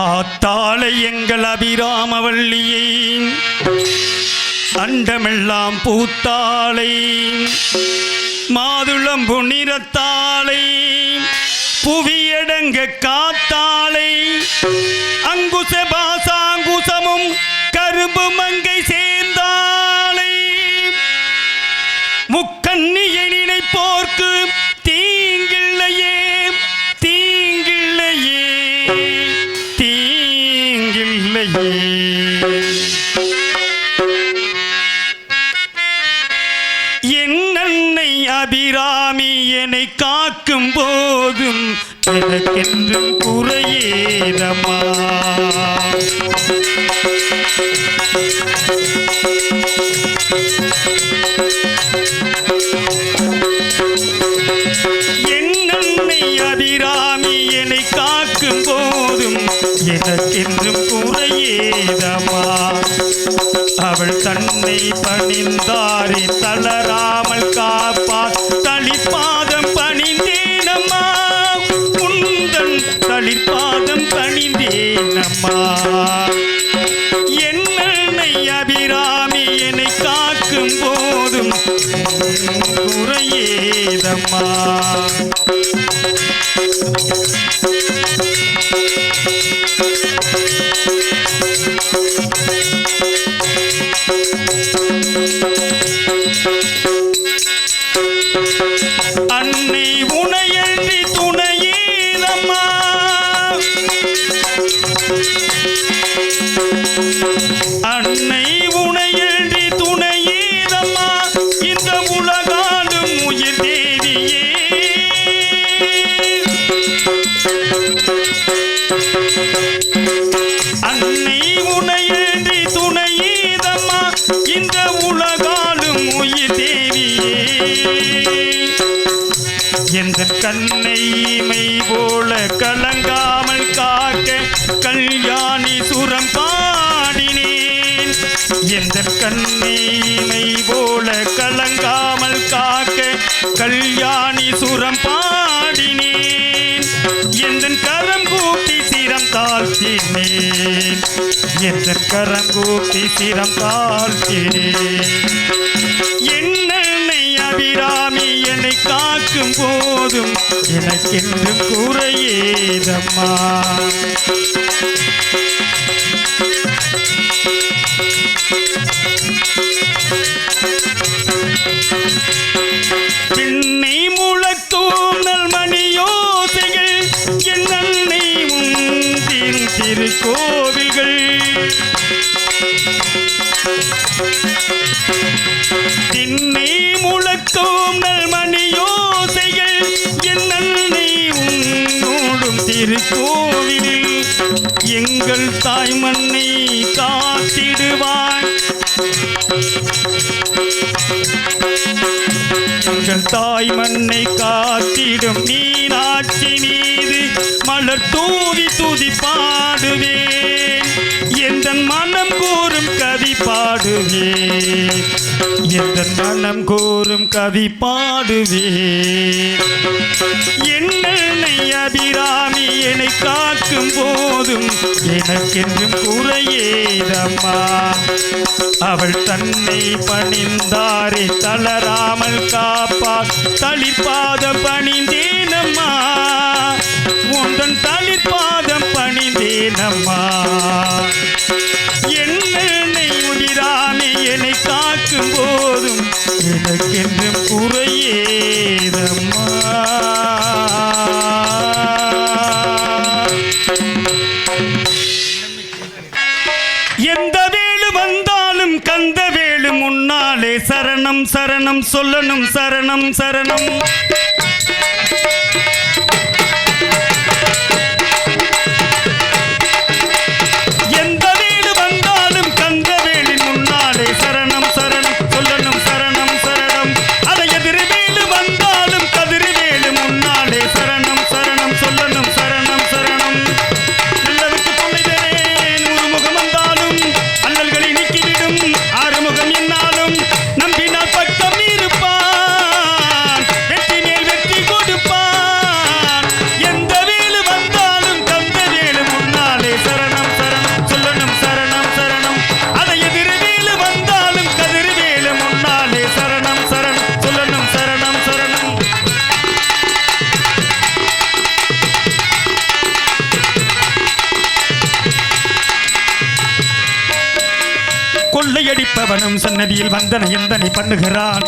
ஆத்தாளை எங்கள் அபிராமவல்லியை அண்டமெல்லாம் பூத்தாளை மாதுளம்பு நிறத்தாளை புவியடங்க காத்தாளை அங்குச பாசாங்குசமும் கரும்பு மங்கை சேர்ந்தாளை முக்கண்ணியை நினைப்போர்க்கு தீங்கில்லையே தீங்கில்லையே தீங்கில்லையே. என்னை அபிராமி என்னை காக்கும் போதும் எனக்கென்றும் குறையேதம்மா. என்னை அபிராமி என்னை காக்கும் போதும் எனக்கென்றும் குறையேதம்மா. அவள் தன்னை பணிந்தாரே தளராமல் காப்பார் தளிப்பாதம் பணிந்தேனம்மா. உந்தன் தளிப்பாதம் பணிந்தேனம்மா. என்னை அபிராமி என்னை காக்கும் போதும் குறையேதம்மா. அன்னை உனையன்றி துணையேதம்மா. அன்னை உனையன்றி துணையேதம்மா. இந்த உலகாலும் உயிர் தேவியே. அன்னை உனையன்றி துணையேதம்மா. இந்த உலகாலும் உயிர் தேவியே. எந்த கண்ணை மை போல கலங்காமல் காக்க கல்யாணி சுரம் பாடினேன். எந்த கண்ணை மை போல கலங்காமல் காக்க கல்யாணி சுரம் பாடினேன். எந்த கரம் கூப்பி சிரம் தாழ்த்தினேன். எந்த கரம் கூப்பி சிரம் தாழ்த்தினேன். என்னை அபிராமி என்னை காக்கும் போதும் எனக்கென்றும் குறையேதம்மா. பின்னை முழக்கும் நல்மணியோசைகள் என் அன்னை உந்தின் திருக்கோவில்கள். திண்ணை முழக்கும் நல்மணியோசைகள் என் அன்னை உன்னோடும் திருக்கோவிலில் எங்கள் தாய் மண்ணை காத்திடுவாய். எங்கள் தாய் மண்ணை காத்திடும் மீனாட்சி மீது மலர் தூவி துதி பாடுவேன். எந்த மனம் கூறும் கவி பாடுவேன். எந்த மனம் கூறும் கவி பாடுவேன். என்னை அபிராமி என்னை காக்கும் போதும் எனக்கென்றும் குறையேதம்மா. அவள் தன்னை பணிந்தாரே தளராமல் காப்பார் தளிர்பாதம் பணிந்தேனம்மா. உந்தன் தளிர்பாதம் பணிந்தேனம்மா. என்னை அபிராமி என்னை காக்கும் போதும் எனக்கென்றும் குறையேதம்மா. எந்த வேளு வந்தாலும் கந்த வேளு முன்னாலே சரணம் சரணம் சொல்லணும் சரணம் சரணம். எந்த வேளு வந்தாலும் கந்த வேளின் முன்னாலே சரணம் சரணம் சொல்லணும் சரணம் சரணம். அதை எதிர் வேளு வந்தாலும் கதிர் வேளு முன்னாலே சரணம் சரணம் சொல்லணும் சரணம் சரணம். நல்லதுக்கு துணைதரேன் ஒரு முகம் வந்தாலும் அல்லல்களை நீக்கிவிடும் ஆறுமுகம் என்னாலும் நம்பினால் பக்கம் இருப்பான். வெற்றி மேல் கொள்ளையடிப்பவனும் சன்னதியில் வந்தன எந்தனை பண்ணுகிறான்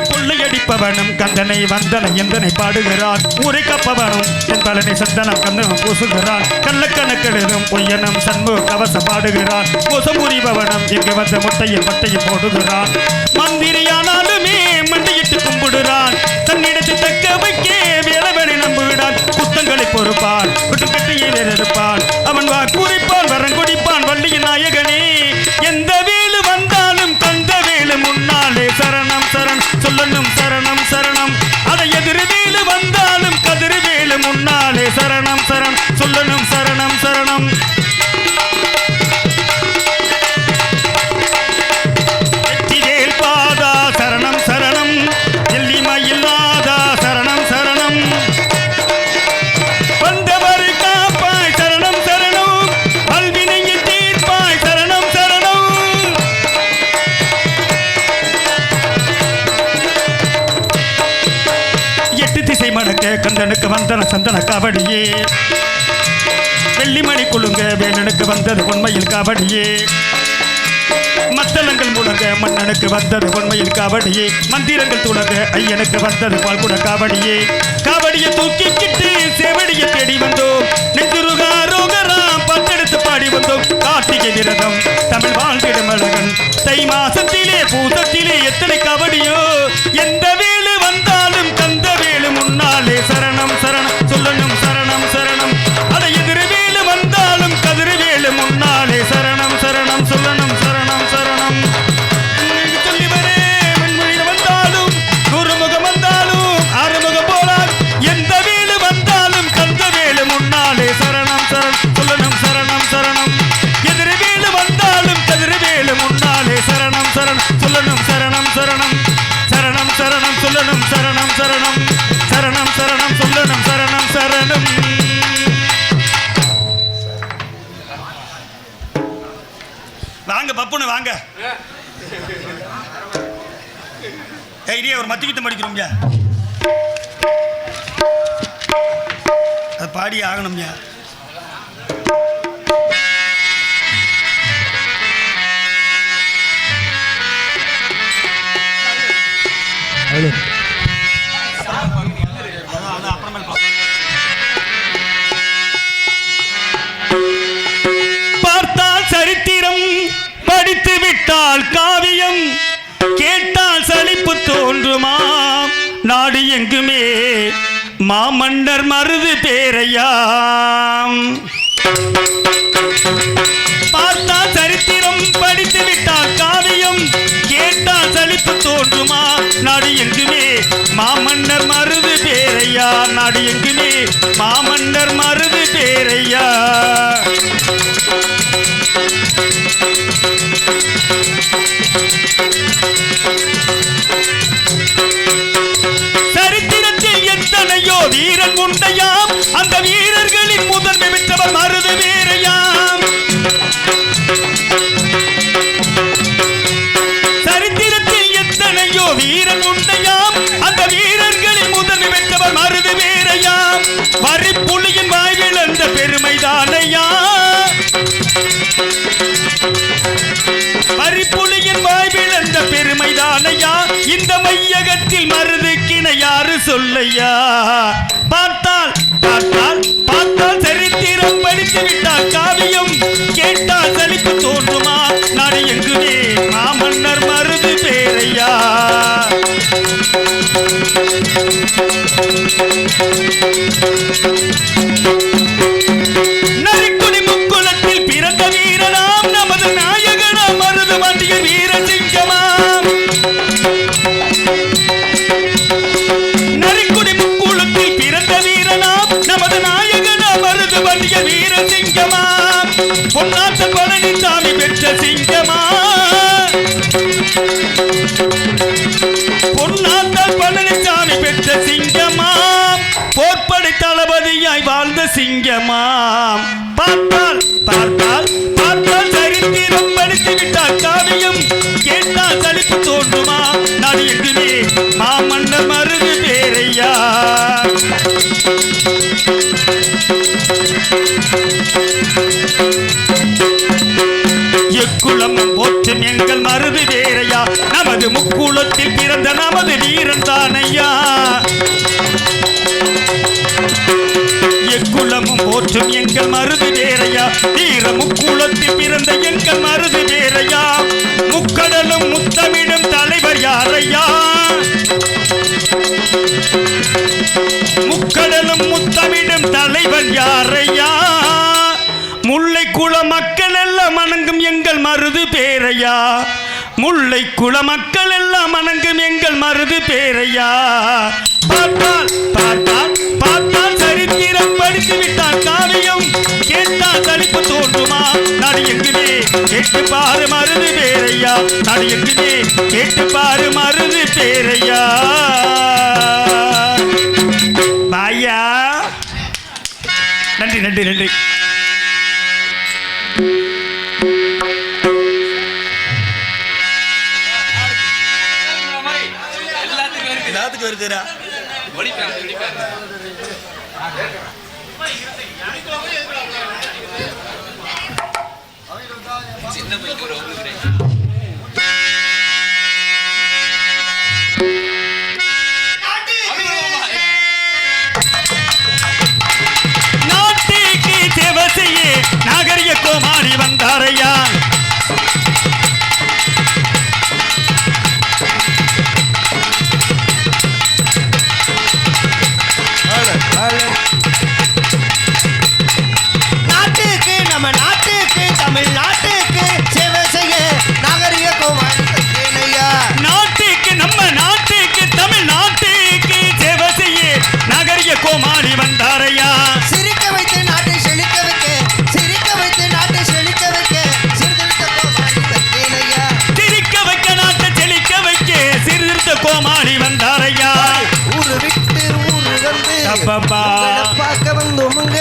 கொள்ளையடிப்பவனும் கந்தனை வந்தன எந்தனை பாடுகிறான் ஊரை கப்பவனும் என் பலனை சந்தனம் கந்தனம் பூசுகிறான் கள்ளக்கணக்கெழுதும் பொய்யனும் சண்முக கவச பாடுகிறான் மோசம் புரிபவனும் இங்கு வந்த முட்டையில் மட்டையில் போடுகிறான் மந்திரியானாலுமே மண்டியிட்டு கும்பிடுறான் தன்னிடத்தை தக்க வைக்க வேளவனை நம்புகிறான் குத்தங்களை பொறுப்பான் விட்டுக்கட்டியில் இருப்பான் அவன் குறிப்பான் வரம் குடிப்பான் வள்ளியின் நாயகனே எந்த வேலு வந்தாலும் கந்த வேலு முன்னாலே சரணம் சரணம் சொல்லணும் சரணம் சரணம் அதை எதிர் வேலு வந்தாலும் கதிர் வேலு முன்னாலே சரணம் சரணம் சொல்லணும் சரணம் சரணம் வெற்றிவேல் பாதா சரணம் சரணம் எல்லிமயில்லாதா சரணம் சரணம் வந்தவர் காப்பாய் சரணம் சரணம் அல்வினையை தீர்ப்பாய் சரணம் சரணம் எட்டு திசை மணக்க கந்தனுக்கு வந்தன சந்தன காவடியே வெள்ளிமணி குழுங்க வேலனுக்கு வந்தது உண்மையில் காவடியே மத்தளங்கள் முழங்க மன்னனுக்கு வந்தது உண்மையில் காவடியே மந்திரங்கள் துளங்க ஐயனுக்கு வந்தது பால்குட காவடியே காவடியை தூக்கிக்கிட்டு சேவடியை தேடி வந்தோம் நெஞ்சுருகாரோகராம் பத்தெடுத்து பாடி வந்தோம் கார்த்திகை விரதம் தமிழ் வாழ்ந்திடும் அழகன் தை மாசத்திலே பூசத்திலே எத்தனை காவடியோ எந்த வேலு வந்தாலும் கந்த வேலு முன்னாலே சரணம் சரணம் சொல்லணும் சரணம் சரணம் அதை எதிர் வேலு வந்தாலும் கதிர் வேலு முன்னாலே சரணம் சரணம் சொல்லணும் சரணம் சரணம் சொல்லி வரே மண்மொழியில் வந்தாலும் நூறு முகம் வந்தாலும் ஆறுமுகம் போலாம் எந்த வேலு வந்தாலும் கந்த வேலு முன்னாலே சரணம் சரணம் சொல்லணும் சரணம் சரணம் எதிர் வேலு வந்தாலும் கதிர் வேலு முன்னாலே சரணம் சரணம் சொல்லணும் சரணம் சரணம் சரணம் சரணம் சொல்லணும் சரணம் சரணம் சரணம் சரணம் சொல்லணும் சரணம் சரணம் வாங்க பப்புன்னு வாங்க ஐடியா ஒரு மத்திக்கிட்ட படிக்கிறோம்யா அது பாடி ஆகணும்யா பார்த்தால் சரித்திரம் படித்து விட்டால் காவியம் கேட்டால் சலிப்பு தோன்றுமா நாடு எங்குமே மாமன்னர் மருது பேரையாம் பார்த்தால் சரித்திரம் படித்து விட்டால் காவியம் கேட்டால் சலிப்பு தோன்றுமா நாடு எங்குமே மாமன்னர் மருது பேரையா நாடு எங்குமே மாமன்னர் மருது பேரையா சரித்திரத்தில் எத்தனையோ வீரன் உண்டையாம் அந்த வீரர்களின் முதன்மை பெற்றவர் மருது பேரையாம் சரித்திரத்தில் எத்தனையோ வீரன் உண்டையாம் அந்த வீரர்களின் முதன்மை பெற்றவர் மருது பேரையாம் வரிப்புலியின் வாய்வில் அந்த பெருமைதானையா வரிப்புலியின் வாய்வில் அந்த பெருமைதானையா இந்த மையகத்தில் மருதுக்கின யாரு சொல்லையா பார்த்தால் பார்த்தால் பார்த்தால் சரித்திரம் படித்து விட்டால் காவியம் கேட்டால் சலிப்பு தோன்றுமா நாடு எங்குமே மாமன்னர் மருது பேரையா நரிக்குடி முக்குலத்தில் பிறந்த வீரனாம் நமது நாயகனாம் மருது வண்டிய வீரசிங்கமாம் நரிக்குடி முக்குலத்தில் பிறந்த வீரனாம் நமது நாயகனாம் மருது வண்டிய வீரசிங்கமாம் பொன்னாத்த பழனிசாமி பெற்ற சிங்கமா பொன்னாத்த பழனிசாமி பெற்ற சிங்கமாம் போர்ப்படை தளபதியாய் வாழ்ந்த சிங்கமாம் பார்த்தால் பார்த்தால் பார்த்தால் சரித்திரம் படித்து விட்டால் காவியம் கேட்டால் சலிப்பு தோன்றுமா நாடு எங்குமே மாமன்னர் மருது பேரையா எக்குளமும் போற்றும் எங்கள் மருது வேறையா நமது முக்குளத்தில் பிறந்த நமது வீரன் தானையா எக்குளமும் போற்றும் எங்கள் மருது வேறையா வீர முக்குளத்தில் பிறந்த எங்கள் மருது வேறையா முக்கடலும் முத்தமிடும் தலைவர் யாரையா முக்கடலும் முத்தமிடும் தலைவர் யாரையா முல்லைக்குள மக்கள் எல்லாம் வணங்கும் எங்கள் மருது பேரையா முல்லைக்குள மக்கள் எல்லாம் வணங்கும் எங்கள் மருது பேரையா பார்த்தால் பார்த்தால் பார்த்தால் சரித்திரம் படித்து விட்டால் காவியம் கேட்டால் தளிப்பு தோன்றுமா நாடு எங்குமே கேட்டு பாரு மருது பேரையா நாடு எங்குமே கேட்டு பாரு மருது பேரையா பாயா நன்றி நன்றி நன்றி எல்லாத்துக்கும் வருதுடா சின்ன நாட்டுக்கு சேவை செய்ய நாகரிக கோமாரி வந்தாரையா நாட்டுக்கு நம்ம நாட்டுக்கு தமிழ்நாட்டுக்கு சேவை செய்ய நாகரிக கோமாரி வந்தேனையா நாட்டுக்கு நம்ம நாட்டுக்கு தமிழ்நாட்டுக்கு சேவை செய்ய நாகரிக கோமாரி வந்தாரையா சிரிக்க வைத்து நாட்டை செழிக்க வைக்க சிரிக்க வைத்து நாட்டை செழிக்க வைக்க சீர்திருத்த கோமாரி வந்தேனையா சிரிக்க வைக்க நாட்டை செழிக்க வைக்க சீர்திருத்த கோமாரி வந்தாரையா ஊரு விட்டு ஊரு வந்து அப்பப்பா. உங்களை பார்க்க வந்தோமுங்க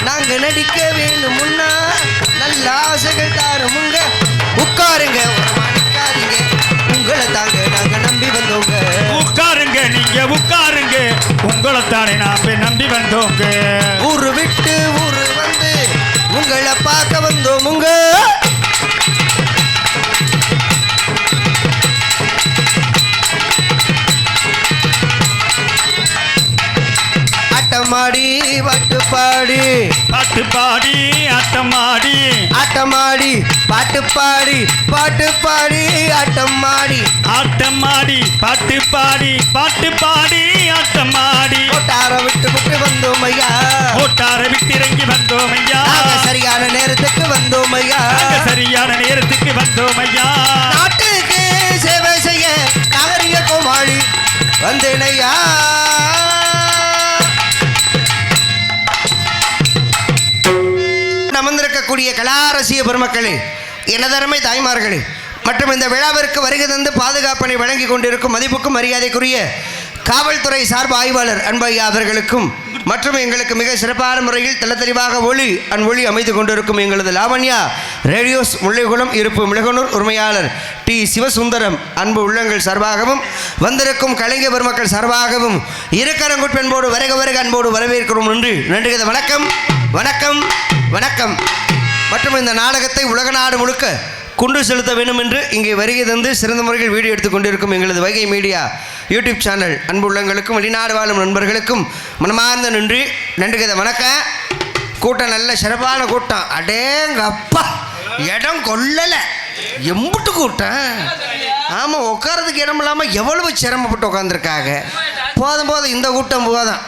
நாங்க நடிக்க வேணுமுன்னா நல்ல ஆசைகள் தாருமுங்க உட்காருங்க உரமா நிக்காதீங்க உங்களை தாங்க நாங்க நம்பி வந்தோங்க உட்காருங்க நீங்க உட்காருங்க உங்களைத்தானே நாம நம்பி வந்தோங்க ஊரு விட்டு ஊரு வந்து உங்களை பார்க்க வந்தோமுங்க ஆட்டமாடி பாட்டு பாடி பாட்டு பாடி ஆட்டமாடி ஆட்டமாடி பாட்டு பாடி பாட்டு பாடி ஆட்டமாடி ஆட்டமாடி பாட்டு பாடி பாட்டு பாடி ஆட்டமாடி கோட்டார விட்டு விட்டு வந்தோம் ஐயா ஓட்டார விட்டிறங்கி வந்தோம் ஐயா நாங்க சரியான நேரத்துக்கு வந்தோம் ஐயா நாங்க சரியான நேரத்துக்கு வந்தோம் ஐயா நாட்டுக்கு சேவை செய்ய நாகரிக கோமாளி வந்தேன் ஐயா அமர்ந்திருக்கக்கூடிய கலாரசிய பெருமக்களே எனதருமை தாய்மார்களே மற்றும் இந்த விழாவிற்கு வருகை தந்து பாதுகாப்பினை வழங்கி கொண்டிருக்கும் மதிப்புக்கும் மரியாதைக்குரிய காவல்துறை சார்பு ஆய்வாளர் அன்பையா அவர்களுக்கும் மற்றும் எங்களுக்கு மிக சிறப்பான முறையில் தெளிவாக ஒளி அமைத்து கொண்டிருக்கும் எங்களது லாவண்யா ரேடியோஸ் முல்லைக்குளம் இருப்பு மிளகனூர் உரிமையாளர் டி சிவசுந்தரம் அன்பு உள்ளங்கள் சார்பாகவும் வந்திருக்கும் கலைஞர் பெருமக்கள் சார்பாகவும் இருக்கரங்குட்பென்போடு வருக வருக அன்போடு வரவேற்கிறோம் நன்றி வணக்கம் வணக்கம் வணக்கம். மற்றும் இந்த நாடகத்தை உலக நாடு முழுக்க கொண்டு செலுத்த வேண்டும் என்று இங்கே வருகை தந்து சிறந்த முறையில் வீடியோ எடுத்துக் கொண்டிருக்கும் எங்களது வைகை மீடியா யூடியூப் சேனல் அன்பு உள்ளங்களுக்கும் வெளிநாடு வாழும் நண்பர்களுக்கும் மனமார்ந்த நன்றி வணக்கம். கூட்டம் நல்ல சிறப்பான கூட்டம் அடேங்க அப்பா இடம் கொள்ளலை எம்புட்டு கூட்டம் ஆமாம் உட்காரதுக்கு இடம் இல்லாமல் எவ்வளவு சிரமப்பட்டு உட்காந்துருக்காங்க போதும் இந்த கூட்டம் போதும்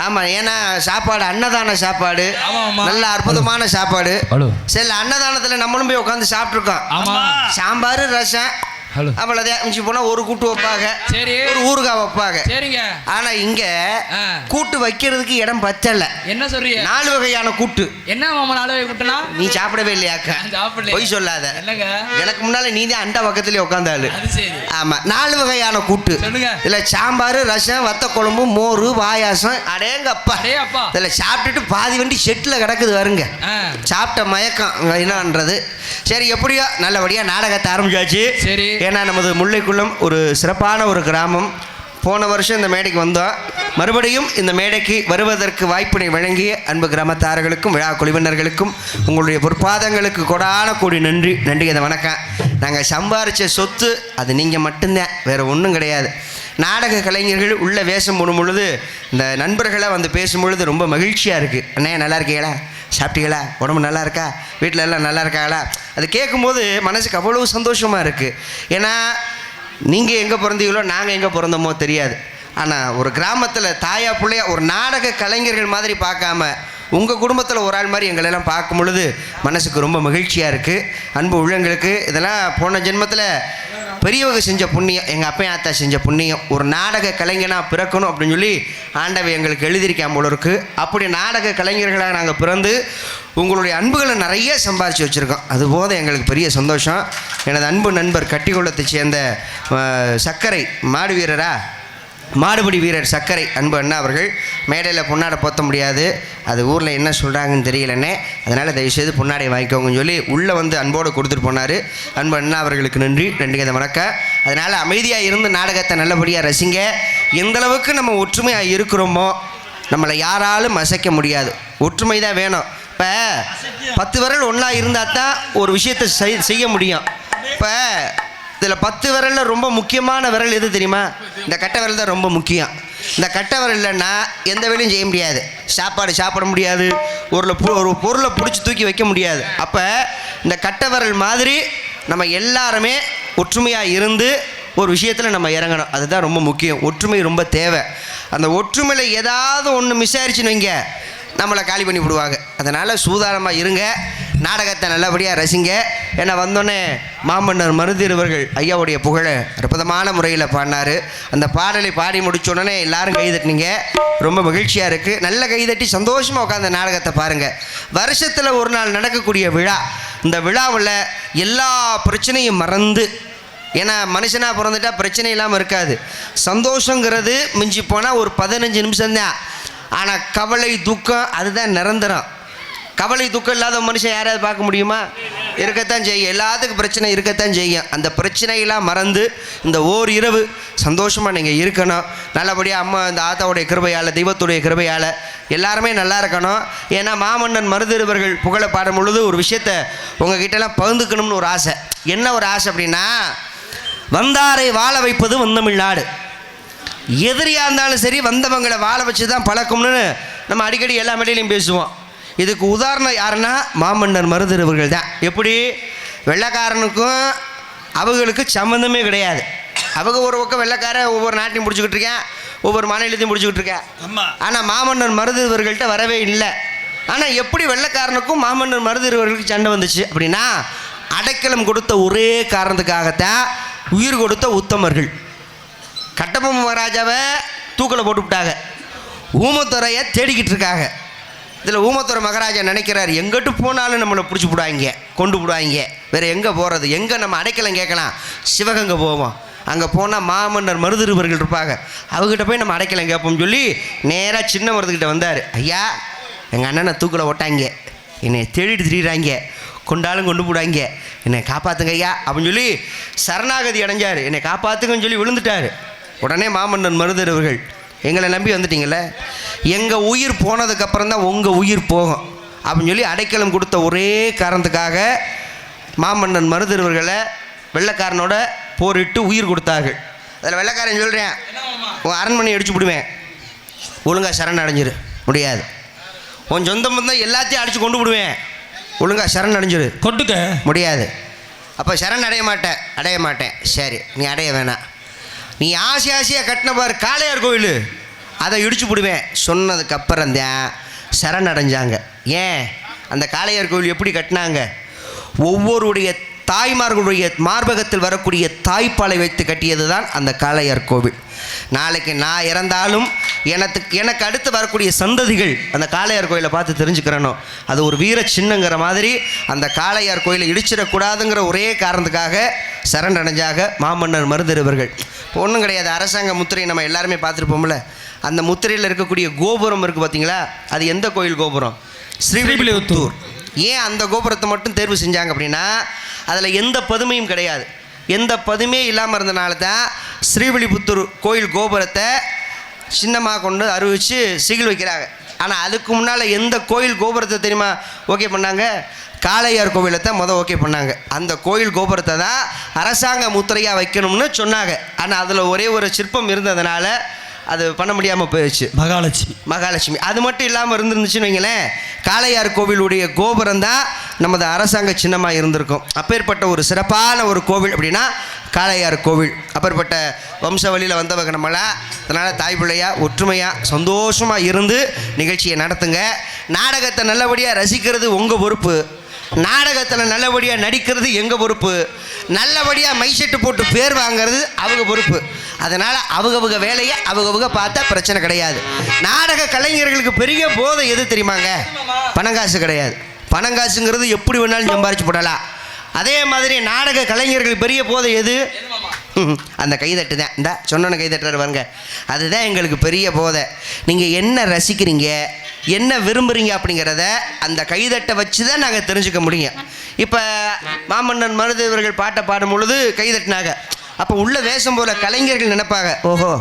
ஆமாம் ஏன்னா சாப்பாடு அன்னதான சாப்பாடு நல்ல அற்புதமான சாப்பாடு சரி அன்னதானத்தில் நம்மளும் போய் உட்காந்து சாப்பிட்ருக்கோம் சாம்பார் ரசம் அவ்வளோதான் மிஞ்சி போனால் ஒரு கூட்டு வைப்பாங்க ஒரு ஊறுகாய் வைப்பாங்க ஆனா இங்க கூட்டு வைக்கிறதுக்கு இடம் பத்தல என்ன சொல்றீங்க 4 வகையான கூட்டு என்ன மாமா 4 வகை கூட்டுனா நீ சாப்பிடவே இல்லையாக்கா போய் சொல்லாத எனக்கு முன்னால நீ தான் அண்டா பக்கத்துலயே உட்காந்தாளு ஆமா 4 வகையான கூட்டு இதுல சாம்பார் ரசம் வத்த குழம்பு மோர் பாயாசம் அடேங்கப்பா இதுல சாப்பிட்டுட்டு பாதி வண்டி செட்டில் கிடக்குது வருங்க சாப்பிட்ட மயக்கம் என்னன்றது சரி எப்படியோ நல்லபடியா நாடகத்தை ஆரம்பிச்சாச்சு சரி ஏன்னா நமது முல்லைக்குளம் ஒரு சிறப்பான ஒரு கிராமம் போன வருஷம் இந்த மேடைக்கு வந்தோம். மறுபடியும் இந்த மேடைக்கு வருவதற்கு வாய்ப்பினை வழங்கிய அன்பு கிராமத்தார்களுக்கும் விழா குழுவினர்களுக்கும் உங்களுடைய பொற்பாதங்களுக்கு கொடான கூடி நன்றி அதை வணக்கம். நாங்கள் சம்பாரித்த சொத்து அது நீங்கள் மட்டும்தான், வேறு ஒன்றும் கிடையாது. நாடக கலைஞர்கள் உள்ள வேஷம் போடும் பொழுது இந்த நண்பர்களாக வந்து பேசும்பொழுது ரொம்ப மகிழ்ச்சியாக இருக்குது. அண்ணே நல்லா இருக்கீங்களா, சாப்பிட்டீங்களா, உடம்பு நல்லா இருக்கா, வீட்டில் எல்லாம் நல்லா இருக்காங்களா, அது கேட்கும்போது மனசுக்கு அவ்வளோ சந்தோஷமாக இருக்குது. ஏன்னா நீங்கள் எங்கே பிறந்தீங்களோ நாங்கள் எங்கே பிறந்தோமோ தெரியாது. ஆனால் ஒரு கிராமத்தில் தாயா பிள்ளையா ஒரு நாடக கலைஞர்கள் மாதிரி பார்க்காம உங்கள் குடும்பத்தில் ஒரு ஆள் மாதிரி எங்களெல்லாம் பார்க்கும் பொழுது மனசுக்கு ரொம்ப மகிழ்ச்சியாக இருக்குது. அன்பு உள்ளங்களுக்கு இதெல்லாம் போன ஜென்மத்தில் பெரியவங்க செஞ்ச புண்ணியம், எங்கள் அப்பா ஆத்தா செஞ்ச புண்ணியம். ஒரு நாடக கலைஞனாக பிறக்கணும் அப்படின்னு சொல்லி ஆண்டவை எங்களுக்கு எழுதியிருக்காம போல இருக்குது. அப்படி நாடக கலைஞர்களாக நாங்கள் பிறந்து உங்களுடைய அன்புகளை நிறைய சம்பாரித்து வச்சுருக்கோம். அதுபோது எங்களுக்கு பெரிய சந்தோஷம். எனது அன்பு நண்பர் கட்டிக்குளத்தை சேர்ந்த சர்க்கரை மாடுபிடி வீரர் சர்க்கரை அன்பு அண்ணா அவர்கள் மேடையில் பொன்னாடை போற்ற முடியாது, அது ஊரில் என்ன சொல்கிறாங்கன்னு தெரியலண்ணே, அதனால் தயவுசெய்து பொன்னாடை வாங்கிக்கோங்கன்னு சொல்லி உள்ளே வந்து அன்போடு கொடுத்துட்டு போனார். அன்பு அண்ணா அவர்களுக்கு நன்றி அதை வணக்கம். அதனால் அமைதியாக இருந்து நாடகத்தை நல்லபடியாக ரசிங்க. எந்தளவுக்கு நம்ம ஒற்றுமையாக இருக்கிறோமோ நம்மளை யாராலும் அசைக்க முடியாது. ஒற்றுமை தான் வேணும். இப்போ 10 விரல் ஒன்றா இருந்தால் தான் ஒரு விஷயத்தை செய்ய முடியும். இப்போ இதில் 10 விரலில் ரொம்ப முக்கியமான விரல் எது தெரியுமா? இந்த கட்டை விரல் தான் ரொம்ப முக்கியம். இந்த கட்டை விரல் இல்லைன்னா எந்த வேலையும் செய்ய முடியாது. சாப்பாடு சாப்பிட முடியாது, ஒரு பொருளை பிடிச்சி தூக்கி வைக்க முடியாது. அப்போ இந்த கட்டை விரல் மாதிரி நம்ம எல்லாருமே ஒற்றுமையாக இருந்து ஒரு விஷயத்தில் நம்ம இறங்கணும். அதுதான் ரொம்ப முக்கியம். ஒற்றுமை ரொம்ப தேவை. அந்த ஒற்றுமையில் ஏதாவது ஒன்று மிஸ் ஆயிடுச்சுன்னு வைங்க, நம்மளை காலி பண்ணி விடுவாங்க. அதனால் சூதானமாக இருங்க, நாடகத்தை நல்லபடியாக ரசிங்க. ஏன்னா வந்தோடனே மாமன்னர் மருதீரவர்கள் ஐயாவுடைய புகழை அற்புதமான முறையில் பாடினார். அந்த பாடலை பாடி முடிச்ச உடனே எல்லாரும் கைதட்டினீங்க, ரொம்ப மகிழ்ச்சியாக இருக்குது. நல்ல கைதட்டி சந்தோஷமாக உட்காந்து நாடகத்தை பாருங்கள். வருஷத்தில் ஒரு நாள் நடக்கக்கூடிய விழா, இந்த விழாவில் எல்லா பிரச்சனையும் மறந்து, ஏன்னா மனுஷனாக பிறந்துட்டா பிரச்சனை இல்லாமல் இருக்காது. சந்தோஷங்கிறது மிஞ்சி போனால் ஒரு 15 நிமிஷம்தான். ஆனால் கவலை துக்கம் அதுதான் நிரந்தரம். கவலை துக்கம் இல்லாத மனுஷன் யாராவது பார்க்க முடியுமா? இருக்கத்தான் செய்யும். எல்லாத்துக்கும் பிரச்சனை இருக்கத்தான் செய்யும். அந்த பிரச்சனையெல்லாம் மறந்து இந்த ஓர் இரவு சந்தோஷமாக நீங்கள் இருக்கணும். நல்லபடியாக அம்மா இந்த ஆத்தாவுடைய கிருபையால், தெய்வத்துடைய கிருபையால் எல்லாருமே நல்லா இருக்கணும். ஏன்னா மாமன்னன் மருதீரவர்கள் புகழை பாடும் பொழுது ஒரு விஷயத்தை உங்ககிட்டலாம் பகிர்ந்துக்கணும்னு ஒரு ஆசை. என்ன ஒரு ஆசை அப்படின்னா, வந்தாரை வாழ வைப்பது வந்தமிழ்நாடு. எதிரியாக இருந்தாலும் சரி வந்தவங்களை வாழ வச்சு தான் பழக்கம்னு நம்ம அடிக்கடி எல்லா மேடையிலையும் பேசுவோம். இதுக்கு உதாரணம் யாருன்னா மாமன்னர் மருதீரவர்கள் தான். எப்படி? வெள்ளைக்காரனுக்கும் அவங்களுக்கு சம்மந்தமே கிடையாது. அவங்க ஒரு பக்கம் வெள்ளைக்காரன் ஒவ்வொரு நாட்டையும் பிடிச்சிக்கிட்டு இருக்கேன், ஒவ்வொரு மாநிலத்தையும் பிடிச்சிக்கிட்டு இருக்கேன். ஆனால் மாமன்னர் மருதீரவர்கள்ட்ட வரவே இல்லை. ஆனால் எப்படி வெள்ளைக்காரனுக்கும் மாமன்னர் மருதீரவர்களுக்கு சண்டை வந்துச்சு அப்படின்னா, அடைக்கலம் கொடுத்த ஒரே காரணத்துக்காகத்தான் உயிர் கொடுத்த உத்தமர்கள். கட்டபொம்ம மகாராஜாவை தூக்கில் போட்டு விட்டாங்க, ஊமத்துறையை தேடிக்கிட்டு இருக்காங்க. இதில் ஊமத்துறை மகாராஜா நினைக்கிறார், எங்கிட்டு போனாலும் நம்மளை பிடிச்சி விடுவாங்க, கொண்டு விடுவாங்க, வேறு எங்கே போகிறது, எங்கே நம்ம அடைக்கலம் கேட்கலாம், சிவகங்கை போவோம். அங்கே போனால் மாமன்னர் மருதீரவர்கள் இருப்பாங்க, அவங்ககிட்ட போய் நம்ம அடைக்கலம் கேட்போம்னு சொல்லி நேராக சின்ன மருதுக்கிட்ட வந்தார். ஐயா, எங்கள் அண்ணனை தூக்கில் ஓட்டாங்க, என்னை தேடிட்டு திரிகிறாங்க, கொண்டாலும் கொண்டு போடுவாங்க, என்னை காப்பாற்றுங்க ஐயா அப்படின்னு சொல்லி சரணாகதி அடைஞ்சார். என்னை காப்பாற்றுங்கன்னு சொல்லி விழுந்துட்டார். உடனே மாமன்னர் மருதீரவர்கள், எங்களை நம்பி வந்துட்டீங்களே, எங்கள் உயிர் போனதுக்கப்புறம் தான் உங்கள் உயிர் போகும் அப்படின்னு சொல்லி அடைக்கலம் கொடுத்த ஒரே காரணத்துக்காக மாமன்னன் மருதீரவர்களை வெள்ளைக்காரனோட போரிட்டு உயிர் கொடுத்தார்கள். அதில் வெள்ளைக்காரன் சொல்கிறேன், உன் அரண்மனையை அடிச்சு விடுவேன், ஒழுங்காக சரண் அடைஞ்சிரு. முடியாது. உன் சொந்த பந்தம் எல்லாத்தையும் அடித்து கொண்டு விடுவேன், ஒழுங்காக சரண் அடைஞ்சிரு. கொண்டுக்க முடியாது. அப்போ சரண் அடைய மாட்டேன். சரி, நீ அடைய வேணாம். நீ ஆசையாக கட்டின பாரு காளையார் கோயில், அதை இடிச்சு விடுவேன் சொன்னதுக்கப்புறம் தான் சரண் அடைஞ்சாங்க. ஏன்? அந்த காளையார் கோயில் எப்படி கட்டினாங்க? ஒவ்வொருடைய தாய்மார்களுடைய மார்பகத்தில் வரக்கூடிய தாய்ப்பாலை வைத்து கட்டியது தான் அந்த காளையார் கோவில். நாளைக்கு நான் இறந்தாலும் எனக்கு அடுத்து வரக்கூடிய சந்ததிகள் அந்த காளையார் கோயிலை பார்த்து தெரிஞ்சுக்கிறனோ, அது ஒரு வீர சின்னங்கிற மாதிரி அந்த காளையார் கோயிலை இடிச்சிடக்கூடாதுங்கிற ஒரே காரணத்துக்காக சரண் அடைஞ்சாக மாமன்னர் மருதீரவர்கள். ஒன்றும் கிடையாது, அரசாங்க முத்திரை நம்ம எல்லாருமே பார்த்துருப்போம்ல, அந்த முத்திரையில் இருக்கக்கூடிய கோபுரம் இருக்குது பார்த்தீங்களா, அது எந்த கோயில் கோபுரம்? ஸ்ரீவில்லிபுத்தூர். ஏன் அந்த கோபுரத்தை மட்டும் தேர்வு செஞ்சாங்க அப்படின்னா, அதில் எந்த பதுமையும் கிடையாது. எந்த பதுமே இல்லாமல் இருந்தனால தான் ஸ்ரீவில்லிபுத்தூர் கோயில் கோபுரத்தை சின்னமாக கொண்டு அறிவித்து சிகில் வைக்கிறாங்க. ஆனால் அதுக்கு முன்னால் எந்த கோயில் கோபுரத்தை தெரியுமா ஓகே பண்ணாங்க? காளையார் கோவிலை தான் ஓகே பண்ணாங்க. அந்த கோயில் கோபுரத்தை தான் அரசாங்க முத்திரையாக வைக்கணும்னு சொன்னாங்க. ஆனால் அதில் ஒரே ஒரு சிற்பம் இருந்ததுனால அது பண்ண முடியாமல் போயிடுச்சு. மகாலட்சுமி அது மட்டும் இல்லாமல் இருந்துருந்துச்சுன்னு வைங்களேன், காளையார் கோவிலுடைய கோபுரம் தான் நமது அரசாங்க சின்னமாக இருந்திருக்கும். அப்பேற்பட்ட ஒரு சிறப்பான ஒரு கோவில் அப்படின்னா காளையார் கோவில். அப்பேற்பட்ட வம்சவழியில் வந்தவங்க நம்மளாம். அதனால் தாய் பிள்ளையாக ஒற்றுமையாக சந்தோஷமாக இருந்து நிகழ்ச்சியை நடத்துங்க. நாடகத்தை நல்லபடியாக ரசிக்கிறது உங்கள் பொறுப்பு, நாடகத்தில் நல்லபடியாக நடிக்கிறது எங்கள் பொறுப்பு, நல்லபடியாக மைசெட்டு போட்டு பேர் வாங்கிறது அவங்க பொறுப்பு. அதனால் அவங்க வேலையை அவங்க பார்த்தா பிரச்சனை கிடையாது. நாடக கலைஞர்களுக்கு பெரிய போதை எது தெரியுமாங்க? பணங்காசு கிடையாது. பணங்காசுங்கிறது எப்படி வேணாலும் சம்பாரிச்சு போடலாம். அதே மாதிரி நாடக கலைஞர்களுக்கு பெரிய போதை எது? அந்த கைதட்டு தான். இந்த சொன்னோன்னு கைதட்டுறாரு பாருங்க, அதுதான் எங்களுக்கு பெரிய போதை. நீங்கள் என்ன ரசிக்கிறீங்க, என்ன விரும்புகிறீங்க அப்படிங்கிறத அந்த கைதட்டை வச்சு தான் நாங்கள் தெரிஞ்சுக்க முடியும். இப்போ மாமன்னன் மருதேவர்கள் பாட்டை பாடும் பொழுது கைதட்டினாங்க. அப்போ உள்ள வேஷம் போல கலைஞர்கள் நினைப்பாங்க, ஓஹோ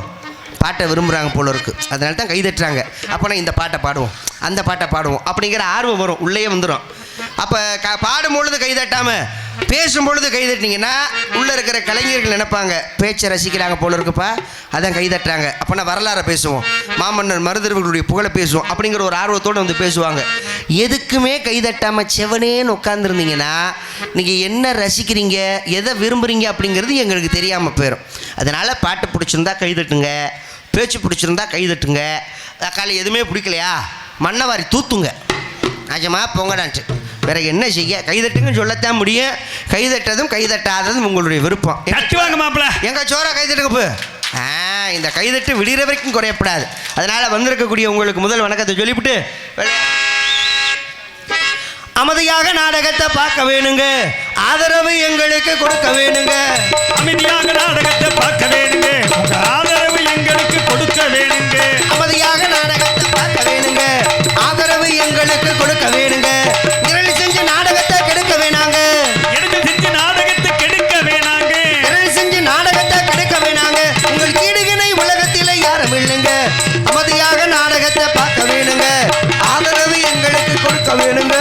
பாட்டை விரும்புகிறாங்க போல இருக்குது, அதனால தான் கைதட்டுறாங்க. அப்போ நான் இந்த பாட்டை பாடுவோம், அந்த பாட்டை பாடுவோம் அப்படிங்கிற ஆர்வம் வரும், உள்ளே வந்துடும். அப்போ பாடும் பொழுது கைதட்டாமல் பேசும் பொழுது கைதட்டினீங்கன்னா உள்ளே இருக்கிற கலைஞர்கள் நினைப்பாங்க, பேச்சை ரசிக்கிறாங்க போல இருக்குப்பா, அதான் கைதட்டுறாங்க. அப்போனா வரலாறை பேசுவோம், மாமன்னர் மருதேவர்களுடைய புகழை பேசுவோம் அப்படிங்கிற ஒரு ஆர்வத்தோடு வந்து பேசுவாங்க. எதுக்குமே கைதட்டாமல் செவனேன்னு உட்காந்துருந்தீங்கன்னா நீங்கள் என்ன ரசிக்கிறீங்க, எதை விரும்புகிறீங்க அப்படிங்கிறது எங்களுக்கு தெரியாமல் போயிடும். அதனால் பாட்டு பிடிச்சிருந்தா கைதட்டுங்க, பேச்சு பிடிச்சிருந்தா கைதட்டுங்க. காலை எதுவுமே பிடிக்கலையா மண்ணவாரி தூத்துங்க, நிஜமாக பொங்கடான்ட்டு. வேற என்ன செய்ய? கைதட்டுங்கன்னு சொல்லத்தான் முடியும். கைதட்டதும் கைதட்டாததும் உங்களுடைய விருப்பம். தட்டுவாங்க மாப்பிள்ள, எங்கள் சோறா கைதட்டுங்க போ. இந்த கைதட்டு விடுகிற வரைக்கும் குறையப்படாது. அதனால் வந்திருக்கக்கூடிய உங்களுக்கு முதல் வணக்கத்தை சொல்லிவிட்டு அமைதியாக நாடகத்தை பார்க்க வேணுங்க, ஆதரவு எங்களுக்கு கொடுக்க வேணுங்க. அமைதியாக நாடகத்தை பார்க்க வேணுங்க, ஆதரவு எங்களுக்கு கொடுக்க வேணுங்க. அமைதியாக நாடகத்தை பார்க்க வேணுங்க, ஆதரவு எங்களுக்கு கொடுக்க வேணுங்க. இரண்டு செஞ்சு நாடகத்தை கெடுக்க வேணாங்க, எடுத்து செஞ்சு நாடகத்தை கெடுக்க வேணாங்க, இரண்டு செஞ்சு நாடகத்தை கெடுக்க வேணாங்க. உங்கள் கீடுகினை உலகத்தில் யாரும் இல்லைங்க. அமைதியாக நாடகத்தை பார்க்க வேணுங்க, ஆதரவு எங்களுக்கு கொடுக்க வேணுங்க.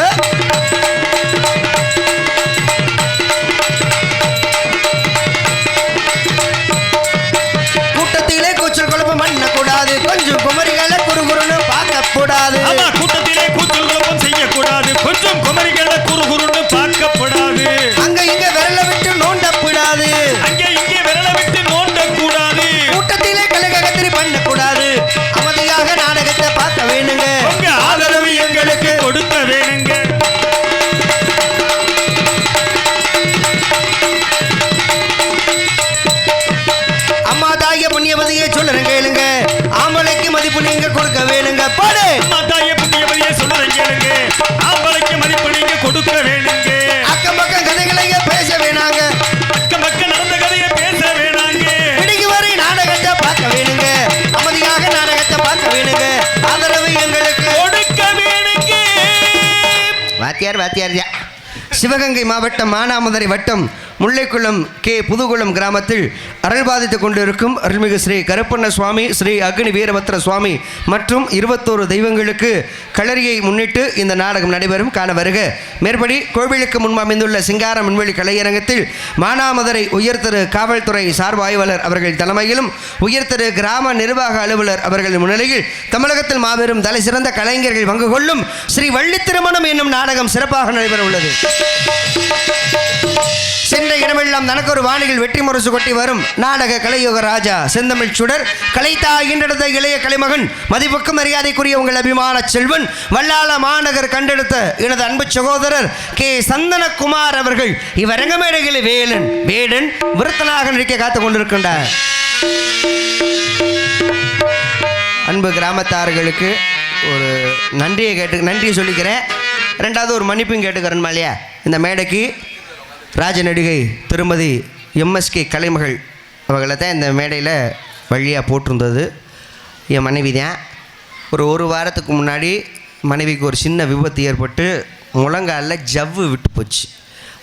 கொஞ்சம் குமரிகளை குறுகுறுன்னு பார்க்கக்கூடாது. கூட்டத்திலே கூச்சல் குழப்பம் செய்யக்கூடாது, கொஞ்சம் குமரிகளை குறுகுறுன்னு பார்க்கப்படாது. அங்க இங்க விரல விட்டு நோண்டக்கூடாது, அங்கே இங்கே விரல விட்டு நோண்டக்கூடாது. கூட்டத்திலே கலகத்திரி பண்ணக்கூடாது. அமைதியாக நாடகத்தை பார்க்க வேணுங்க, உங்க ஆதரவு எங்களுக்கு கொடுக்க வேணுங்க. அம்மா தாய புண்ணியவதியை சொல்லுறேன் கேளுங்க, ஆம்பளைக்கு மதிப்பு நீங்க கொடுக்க வேணுங்க. பாடு. அம்மா தாய புண்ணியவதியை சொல்லுறேன் கேளுங்க, ஆம்பளைக்கு மதிப்பு நீங்க கொடுக்க வேணுங்க. அக்கம் பக்கம் கதைகளையே பேச வேணாங்க, அக்கம் பக்கம் நடந்த கதையை பேச வேணாங்க. பிடிக்கு வரை நாடகத்தை பார்க்க வேணுங்க, அமைதியாக நாடகத்தை பார்க்க வேணுங்க. ஆதரவு எங்களுக்கு கொடுக்க வேணுங்க. வாத்தியார் சிவகங்கை மாவட்டம் மானாமதுரை வட்டம் முல்லைக்குளம் கே புதுகுளம் கிராமத்தில் அருள்பாதித்துக் கொண்டிருக்கும் அருள்மிகு ஸ்ரீ கருப்பண்ண சுவாமி, ஸ்ரீ அக்னி வீரபத்ர சுவாமி மற்றும் 21 தெய்வங்களுக்கு களரியை முன்னிட்டு இந்த நாடகம் நடைபெறும், காண வருக. மேற்படி கோவிலுக்கு முன்பு அமைந்துள்ள சிங்கார விண்வெளி கலையரங்கத்தில் மானாமதுரை உயர்திரு காவல்துறை சார்பு ஆய்வாளர் அவர்கள் தலைமையிலும் உயர்திரு கிராம நிர்வாக அலுவலர் அவர்கள் முன்னிலையில் தமிழகத்தில் மாபெரும் தலை சிறந்த கலைஞர்கள் பங்கு கொள்ளும் ஸ்ரீ வள்ளி திருமணம் என்னும் நாடகம் சிறப்பாக நடைபெற உள்ளது. சென்ற இடமெல்லாம் தனக்கொரு வானில் வெற்றி முரசு கொட்டி வரும் நாடக கலையுக ராஜா செந்தமிழ் சுடர் கலைத்தா ஈன்றெடுத்த இளைய கலைமகன் மதிப்புக்கும் மரியாதைக்குரிய உங்கள் அபிமான செல்வன் வல்லாள மாநகர் கண்டெடுத்த எனது அன்பு சகோதரர் கே சந்தனகுமார் அவர்கள் இவரங்க மேடைகளில் வேடன் விருத்தனாக நடிக்க காத்துக் கொண்டிருக்கின்றார். அன்பு கிராமத்தார்களுக்கு ஒரு நன்றியை சொல்லிக்கிறேன். ரெண்டாவது ஒரு மன்னிப்பும் கேட்டுக்கிறேன் இல்லையா. இந்த மேடைக்கு ராஜ நடிகை திருமதி எம்எஸ்கே கலைமகள் அவர்களை தான் இந்த மேடையில் வழியாக போட்டிருந்தது. என் மனைவி தான். ஒரு வாரத்துக்கு முன்னாடி மனைவிக்கு ஒரு சின்ன விபத்து ஏற்பட்டு முழங்காலில் ஜவ்வு விட்டு போச்சு.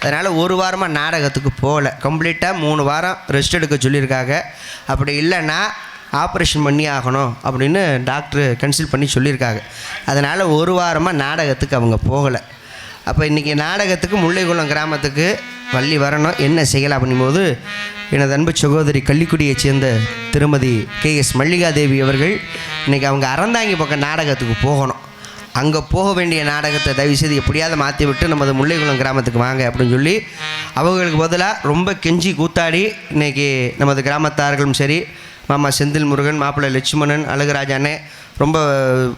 அதனால் ஒரு வாரமாக நாடகத்துக்கு போகல. கம்ப்ளீட்டாக 3 வாரம் ரெஸ்ட் எடுக்க சொல்லியிருக்காங்க. அப்படி இல்லைன்னா ஆப்ரேஷன் பண்ணி ஆகணும் அப்படின்னு டாக்டர் கன்சல்ட் பண்ணி சொல்லியிருக்காங்க. அதனால் ஒரு வாரமாக நாடகத்துக்கு அவங்க போகலை. அப்போ இன்றைக்கி நாடகத்துக்கு முல்லைக்குளம் கிராமத்துக்கு வள்ளி வரணும், என்ன செய்யலாம் அப்படிங்கும்போது எனது அன்பு சகோதரி கள்ளிக்குடியைச் சேர்ந்த திருமதி KS மல்லிகாதேவி அவர்கள் இன்றைக்கி அவங்க அறந்தாங்கி பக்கம் நாடகத்துக்கு போகணும். அங்கே போக வேண்டிய நாடகத்தை தயவுசெய்து எப்படியாவது மாற்றி விட்டு நமது முல்லைக்குளம் கிராமத்துக்கு வாங்க அப்படின்னு சொல்லி அவங்களுக்கு பதிலாக ரொம்ப கெஞ்சி கூத்தாடி இன்றைக்கி நமது கிராமத்தார்களும் சரி, மாமா செந்தில் முருகன், மாப்பிள்ளை லட்சுமணன், அழகுராஜானே ரொம்ப